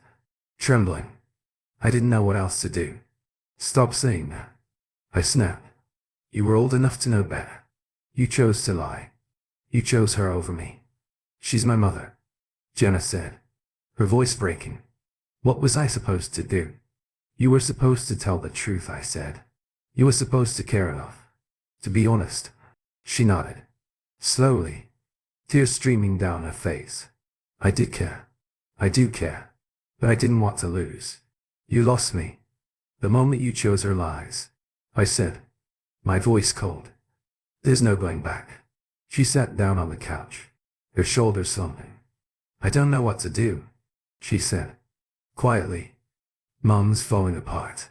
trembling. I didn't know what else to do. Stop saying that, I snapped. You were old enough to know better. You chose to lie. You chose her over me. She's my mother, Jenna said, her voice breaking. What was I supposed to do? You were supposed to tell the truth, I said. You were supposed to care enough to be honest. She nodded, slowly, tears streaming down her face. I did care. I do care. But I didn't want to lose. You lost me. The moment you chose her lies. I said, my voice cold. There's no going back. She sat down on the couch, her shoulders slumping. I don't know what to do, she said, quietly. Mom's falling apart.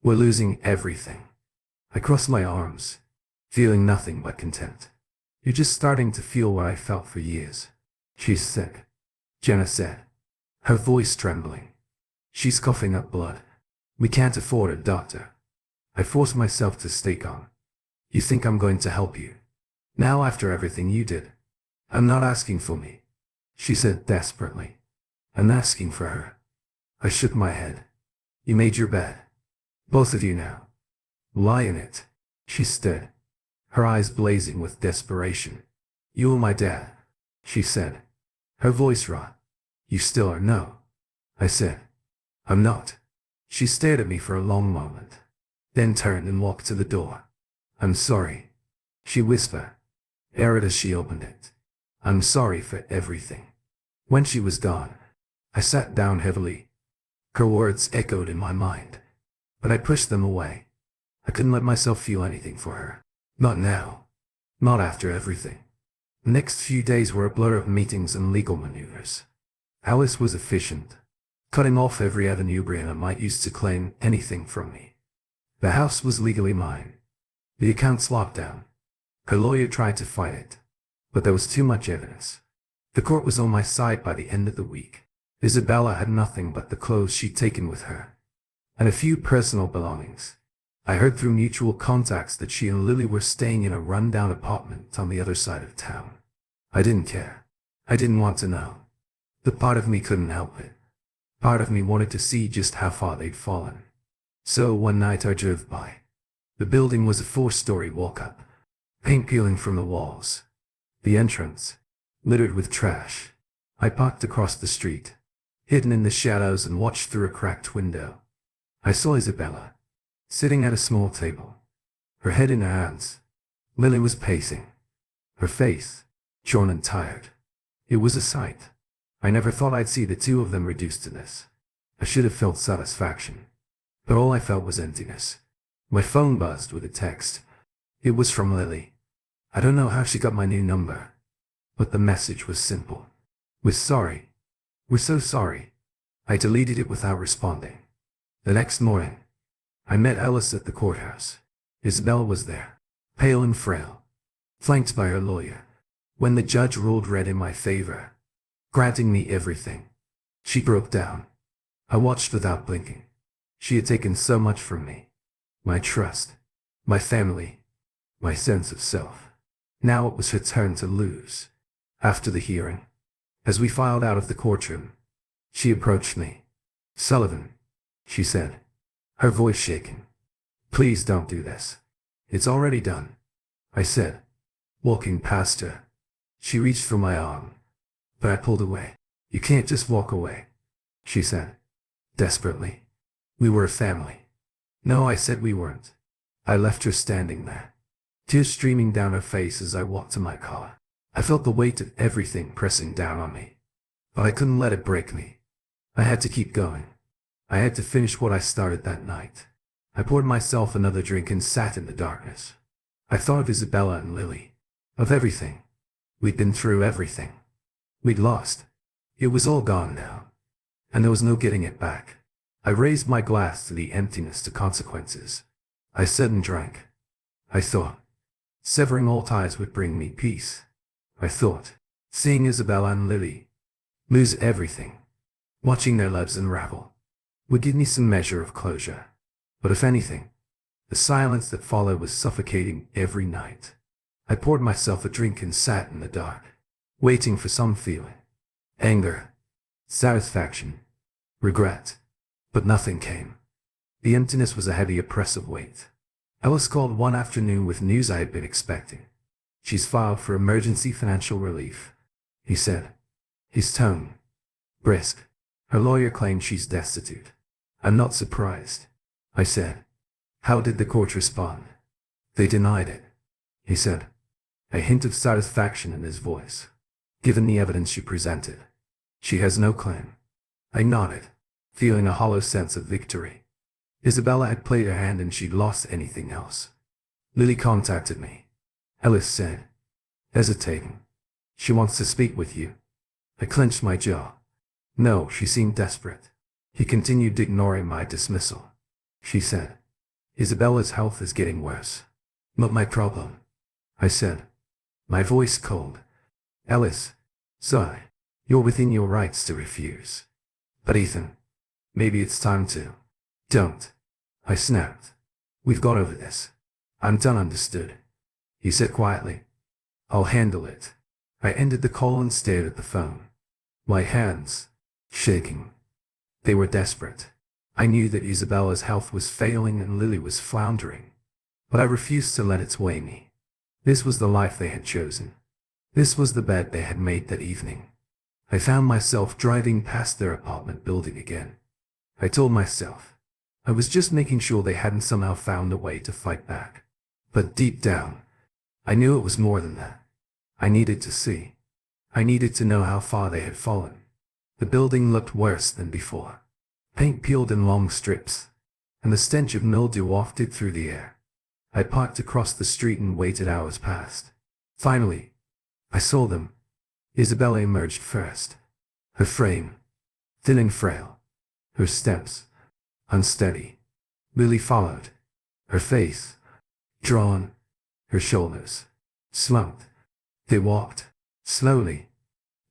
We're losing everything. I crossed my arms, feeling nothing but content. You're just starting to feel what I felt for years. She's sick, Jenna said, her voice trembling. She's coughing up blood. We can't afford a doctor. I forced myself to stay calm. You think I'm going to help you? Now after everything you did? I'm not asking for me, she said desperately. I'm asking for her. I shook my head. You made your bed. Both of you now. Lie in it, she said, her eyes blazing with desperation. You are my dad, she said, her voice raw. You still are no, I said. I'm not. She stared at me for a long moment, then turned and walked to the door. I'm sorry, she whispered, arid as she opened it. I'm sorry for everything. When she was gone, I sat down heavily. Her words echoed in my mind, but I pushed them away. I couldn't let myself feel anything for her. Not now. Not after everything. The next few days were a blur of meetings and legal maneuvers. Alice was efficient, cutting off every avenue Brianna might use to claim anything from me. The house was legally mine. The accounts locked down. Her lawyer tried to fight it, but there was too much evidence. The court was on my side by the end of the week. Isabella had nothing but the clothes she'd taken with her, and a few personal belongings. I heard through mutual contacts that she and Lily were staying in a run-down apartment on the other side of town. I didn't care. I didn't want to know. The part of me couldn't help it. Part of me wanted to see just how far they'd fallen. So one night I drove by. The building was a 4-story walk-up, paint peeling from the walls. The entrance, littered with trash. I parked across the street, hidden in the shadows, and watched through a cracked window. I saw Isabella, sitting at a small table, her head in her hands. Lily was pacing, her face drawn and tired. It was a sight. I never thought I'd see the two of them reduced to this. I should have felt satisfaction, but all I felt was emptiness. My phone buzzed with a text. It was from Lily. I don't know how she got my new number, but the message was simple. We're sorry. We're so sorry. I deleted it without responding. The next morning, I met Alice at the courthouse. Isabel was there, pale and frail, flanked by her lawyer. When the judge ruled red in my favor, granting me everything, she broke down. I watched without blinking. She had taken so much from me. My trust, my family, my sense of self. Now it was her turn to lose. After the hearing, as we filed out of the courtroom, she approached me. Sullivan, she said, her voice shaking. Please don't do this. It's already done, I said, walking past her. She reached for my arm, but I pulled away. You can't just walk away, she said, desperately. We were a family. No, I said we weren't. I left her standing there, tears streaming down her face as I walked to my car. I felt the weight of everything pressing down on me, but I couldn't let it break me. I had to keep going. I had to finish what I started that night. I poured myself another drink and sat in the darkness. I thought of Isabella and Lily, of everything. We'd been through everything. We'd lost. It was all gone now, and there was no getting it back. I raised my glass to the emptiness, to consequences. I said and drank. I thought, severing all ties would bring me peace. I thought, seeing Isabella and Lily lose everything, watching their lives unravel, would give me some measure of closure. But if anything, the silence that followed was suffocating every night. I poured myself a drink and sat in the dark, waiting for some feeling. Anger, satisfaction, regret. But nothing came. The emptiness was a heavy, oppressive weight. Alice called one afternoon with news I had been expecting. She's filed for emergency financial relief, he said, his tone brisk. Her lawyer claimed she's destitute. I'm not surprised, I said. How did the court respond? They denied it, he said, a hint of satisfaction in his voice. given the evidence you presented. She has no claim. I nodded, feeling a hollow sense of victory. Isabella had played her hand and she'd lost anything else. Lily contacted me, Ellis said, hesitating. She wants to speak with you. I clenched my jaw. No, she seemed desperate. He continued, ignoring my dismissal. She said, Isabella's health is getting worse. Not my problem, I said, my voice cold. Ellis, sigh, you're within your rights to refuse. But Ethan, maybe it's time to. Don't, I snapped. We've got over this. I'm done, understood? He said quietly. I'll handle it. I ended the call and stared at the phone. My hands, shaking. They were desperate. I knew that Isabella's health was failing and Lily was floundering. But I refused to let it sway me. This was the life they had chosen. This was the bed they had made that evening. I found myself driving past their apartment building again. I told myself, I was just making sure they hadn't somehow found a way to fight back. But deep down, I knew it was more than that. I needed to see. I needed to know how far they had fallen. The building looked worse than before. Paint peeled in long strips, and the stench of mildew wafted through the air. I parked across the street and waited hours past. Finally, I saw them. Isabella emerged first. Her frame, thin and frail. Her steps, unsteady. Lily followed. Her face, drawn. Her shoulders, slumped. They walked, slowly,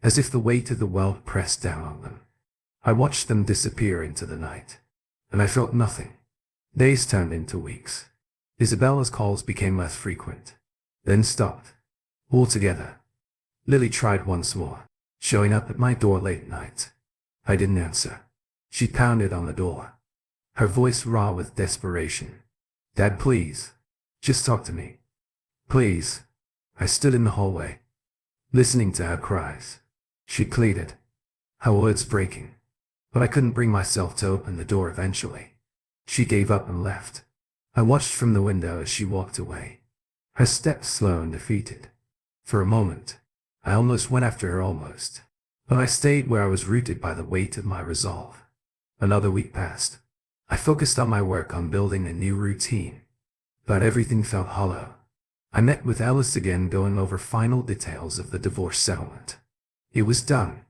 as if the weight of the world pressed down on them. I watched them disappear into the night, and I felt nothing. Days turned into weeks. Isabella's calls became less frequent, then stopped altogether. Lily tried once more, showing up at my door late at night. I didn't answer. She pounded on the door, her voice raw with desperation. Dad, please, just talk to me. Please. I stood in the hallway, listening to her cries. She pleaded, her words breaking. But I couldn't bring myself to open the door eventually. She gave up and left. I watched from the window as she walked away, her steps slow and defeated. For a moment, I almost went after her almost. But I stayed where I was rooted by the weight of my resolve. Another week passed. I focused on my work on building a new routine. But everything felt hollow. I met with Ellis again, going over final details of the divorce settlement. It was done.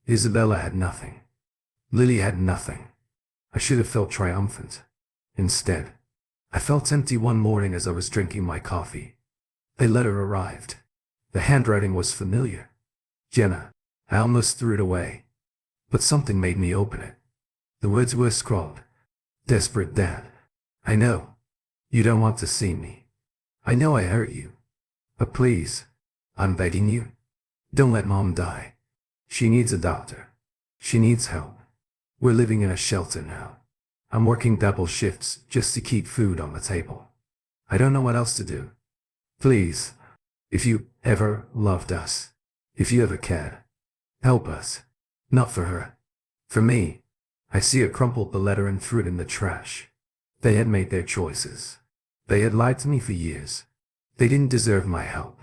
Isabella had nothing. Lily had nothing. I should have felt triumphant. Instead, I felt empty one morning as I was drinking my coffee. A letter arrived. The handwriting was familiar. Jenna. I almost threw it away. But something made me open it. The words were scrawled. Desperate Dad. I know. You don't want to see me. I know I hurt you. But please, I'm begging you. Don't let Mom die. She needs a doctor. She needs help. We're living in a shelter now. I'm working double shifts just to keep food on the table. I don't know what else to do. Please, if you ever loved us, if you ever cared, help us. Not for her. For me. I see her crumpled the letter and threw it in the trash. They had made their choices. They had lied to me for years. They didn't deserve my help.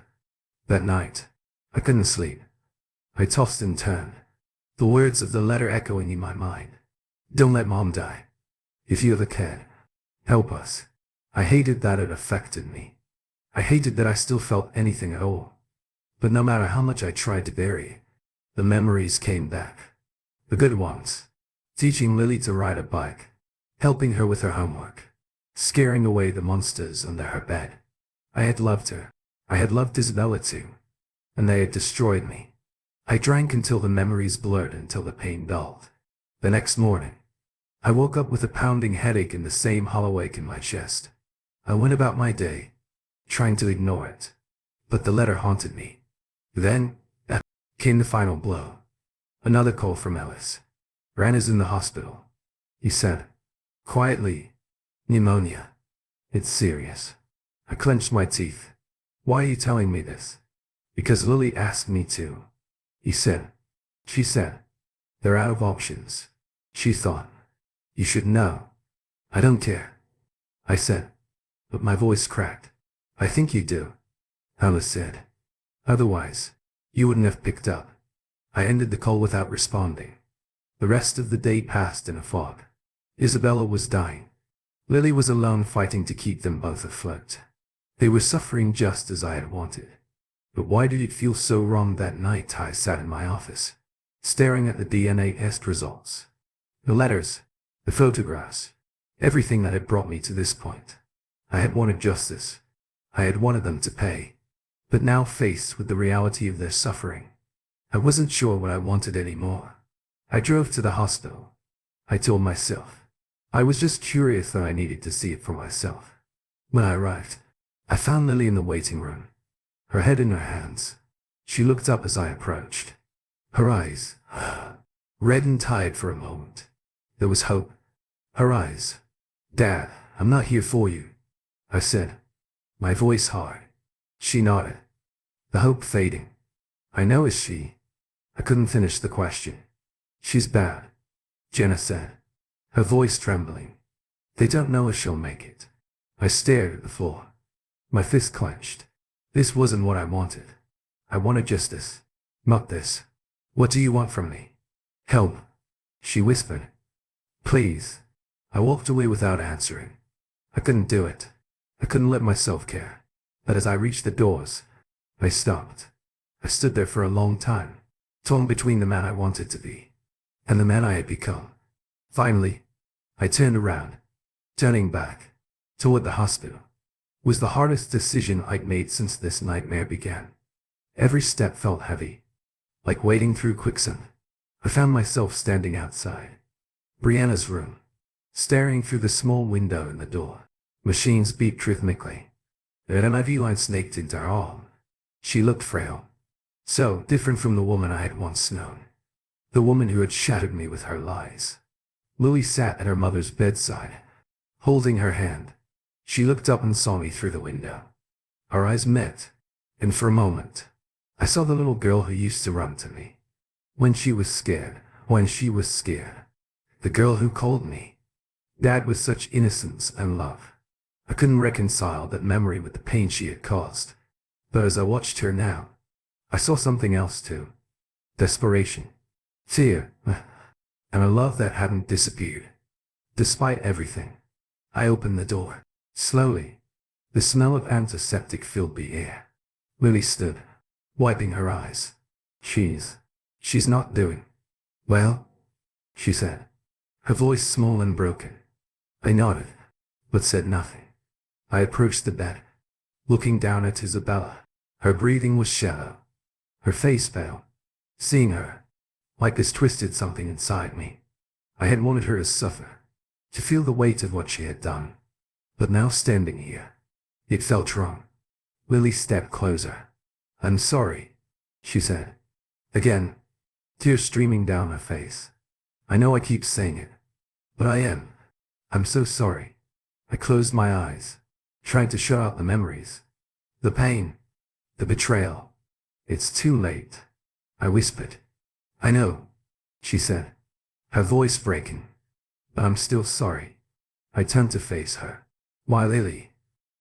That night, I couldn't sleep. I tossed and turned, the words of the letter echoing in my mind. Don't let Mom die. If you ever cared, help us. I hated that it affected me. I hated that I still felt anything at all. But no matter how much I tried to bury it, the memories came back. The good ones. Teaching Lily to ride a bike, helping her with her homework, scaring away the monsters under her bed. I had loved her. I had loved Isabella too. And they had destroyed me. I drank until the memories blurred, until the pain dulled. The next morning, I woke up with a pounding headache and the same hollow ache in my chest. I went about my day, trying to ignore it. But the letter haunted me. Then, came the final blow. Another call from Ellis. Ran is in the hospital, he said, quietly. Pneumonia. It's serious. I clenched my teeth. Why are you telling me this? Because Lily asked me to, he said. She said, they're out of options. She thought, you should know. I don't care, I said, but my voice cracked. I think you do, Ellis said. Otherwise, You wouldn't have picked up. I ended the call without responding. The rest of the day passed in a fog. Isabella was dying. Lily was alone fighting to keep them both afloat. They were suffering just as I had wanted. But why did it feel so wrong that night? I sat in my office, staring at the DNA test results. The letters, the photographs, everything that had brought me to this point. I had wanted justice. I had wanted them to pay. But now faced with the reality of their suffering, I wasn't sure what I wanted anymore. I drove to the hospital. I told myself I was just curious that I needed to see it for myself. When I arrived, I found Lily in the waiting room, her head in her hands. She looked up as I approached. Her eyes, red and tired for a moment. There was hope. Her eyes. Dad, I'm not here for you, I said, my voice hard. She nodded, the hope fading. I know, is she? I couldn't finish the question. She's bad, Jenna said, her voice trembling. They don't know if she'll make it. I stared at the floor, my fist clenched. This wasn't what I wanted. I wanted justice, not this. What do you want from me? Help, she whispered. Please. I walked away without answering. I couldn't do it. I couldn't let myself care. But as I reached the doors, I stopped. I stood there for a long time, torn between the man I wanted to be and the man I had become. Finally, I turned around. Turning back toward the hospital was the hardest decision I'd made since this nightmare began. Every step felt heavy, like wading through quicksand. I found myself standing outside Brianna's room, staring through the small window in the door. Machines beeped rhythmically. An IV line snaked into her arm. She looked frail, so different from the woman I had once known, the woman who had shattered me with her lies. Lily sat at her mother's bedside, holding her hand. She looked up and saw me through the window. Our eyes met, and for a moment, I saw the little girl who used to run to me when she was scared. The girl who called me Dad with such innocence and love. I couldn't reconcile that memory with the pain she had caused. But as I watched her now, I saw something else too. Desperation, fear, and a love that hadn't disappeared. Despite everything, I opened the door. Slowly, the smell of antiseptic filled the air. Lily stood, wiping her eyes. She's not doing well, she said, her voice small and broken. I nodded, but said nothing. I approached the bed, looking down at Isabella. Her breathing was shallow, her face pale. Seeing her like this twisted something inside me. I had wanted her to suffer, to feel the weight of what she had done. But now standing here, it felt wrong. Lily stepped closer. I'm sorry, she said. Again, tears streaming down her face. I know I keep saying it, but I am. I'm so sorry. I closed my eyes, trying to shut out the memories, the pain, the betrayal. It's too late, I whispered. I know, she said, her voice breaking. But I'm still sorry. I turned to face her. Why, Lily?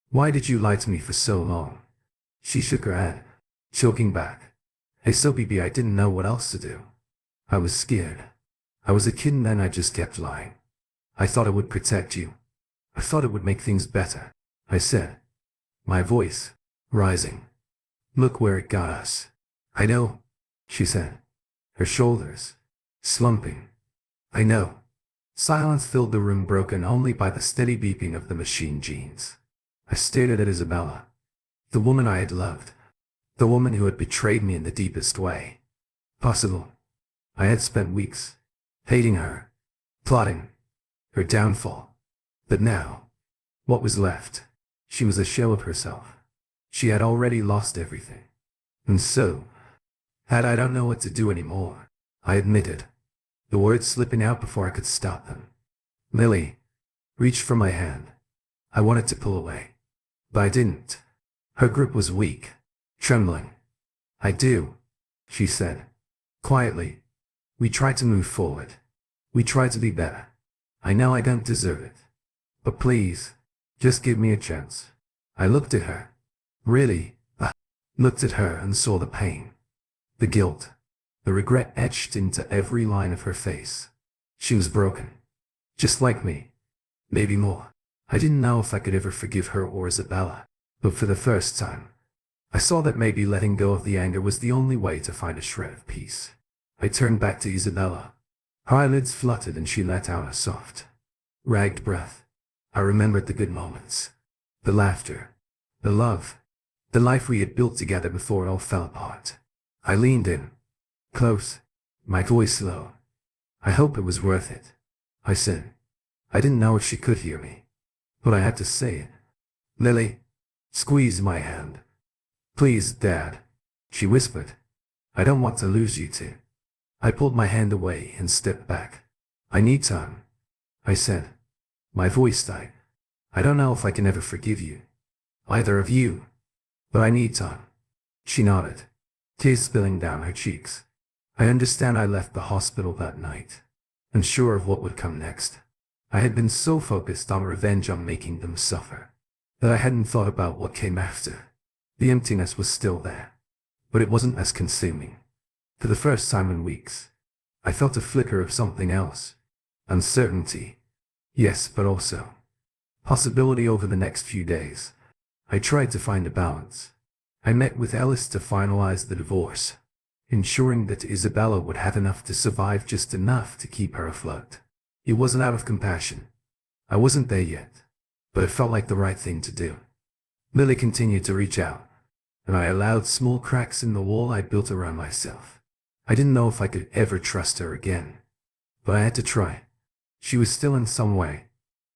Why did you lie to me for so long? She shook her head, choking back. Hey, so baby, I didn't know what else to do. I was scared. I was a kid and then I just kept lying. I thought I would protect you. I thought it would make things better, I said, my voice rising. Look where it got us. I know, she said, her shoulders slumping. I know. Silence filled the room, broken only by the steady beeping of the machine genes. I stared at Isabella, the woman I had loved, the woman who had betrayed me in the deepest way possible. I had spent weeks hating her, plotting her downfall. But now, what was left? She was a shell of herself. She had already lost everything. And so, I don't know what to do anymore, I admitted, the words slipping out before I could stop them. Lily reached for my hand. I wanted to pull away, but I didn't. Her grip was weak, trembling. I do, she said, quietly. We tried to move forward. We tried to be better. I know I don't deserve it. But please, just give me a chance. I looked at her. Really, looked at her and saw the pain. The guilt, the regret etched into every line of her face. She was broken. Just like me. Maybe more. I didn't know if I could ever forgive her or Isabella, but for the first time, I saw that maybe letting go of the anger was the only way to find a shred of peace. I turned back to Isabella. Her eyelids fluttered and she let out a soft, ragged breath. I remembered the good moments. The laughter. The love. The life we had built together before it all fell apart. I leaned in. Close. My voice low. I hope it was worth it, I said. I didn't know if she could hear me, but I had to say it. Lily. Squeeze my hand. Please, Dad, she whispered. I don't want to lose you two. I pulled my hand away and stepped back. I need time, I said. My voice died. I don't know if I can ever forgive you, either of you, but I need time. She nodded, tears spilling down her cheeks. I understand. I left the hospital that night, unsure of what would come next. I had been so focused on revenge, on making them suffer, that I hadn't thought about what came after. The emptiness was still there, but it wasn't as consuming. For the first time in weeks, I felt a flicker of something else. Uncertainty. Yes, but also possibility. Over the next few days, I tried to find a balance. I met with Ellis to finalize the divorce, ensuring that Isabella would have enough to survive, just enough to keep her afloat. It wasn't out of compassion. I wasn't there yet, but it felt like the right thing to do. Lily continued to reach out, and I allowed small cracks in the wall I built around myself. I didn't know if I could ever trust her again, but I had to try. She was still in some way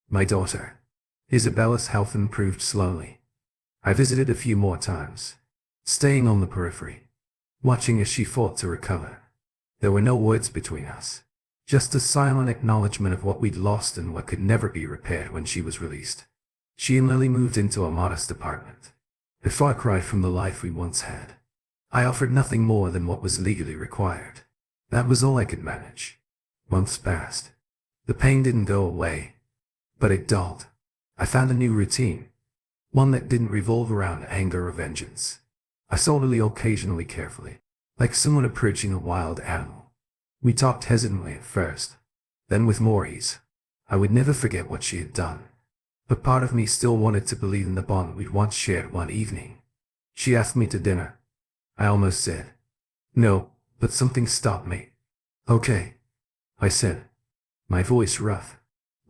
my daughter. Isabella's health improved slowly. I visited a few more times, staying on the periphery, watching as she fought to recover. There were no words between us, just a silent acknowledgement of what we'd lost and what could never be repaired. When she was released, she and Lily moved into a modest apartment, a far cry from the life we once had. I offered nothing more than what was legally required. That was all I could manage. Months passed. The pain didn't go away, but it dulled. I found a new routine, one that didn't revolve around anger or vengeance. I saw Lily occasionally, carefully, like someone approaching a wild animal. We talked hesitantly at first, then with more ease. I would never forget what she had done, but part of me still wanted to believe in the bond we'd once shared. One evening, she asked me to dinner. I almost said no, but something stopped me. Okay, I said, my voice rough.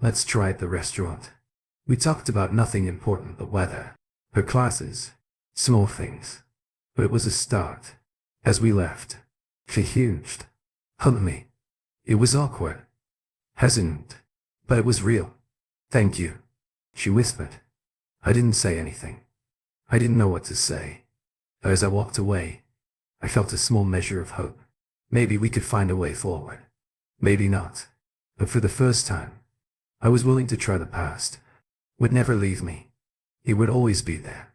Let's try at the restaurant. We talked about nothing important: the weather, her classes, small things. But it was a start. As we left, she hugged me. It was awkward, hesitant, but it was real. Thank you, she whispered. I didn't say anything. I didn't know what to say. As I walked away, I felt a small measure of hope. Maybe we could find a way forward. Maybe not. But for the first time, I was willing to try. The past would never leave me. It would always be there,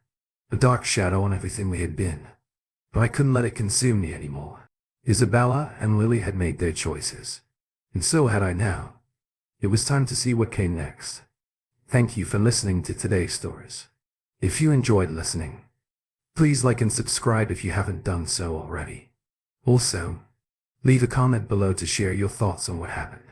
a dark shadow on everything we had been. But I couldn't let it consume me anymore. Isabella and Lily had made their choices, and so had I now. It was time to see what came next. Thank you for listening to today's stories. If you enjoyed listening, please like and subscribe if you haven't done so already. Also, leave a comment below to share your thoughts on what happened.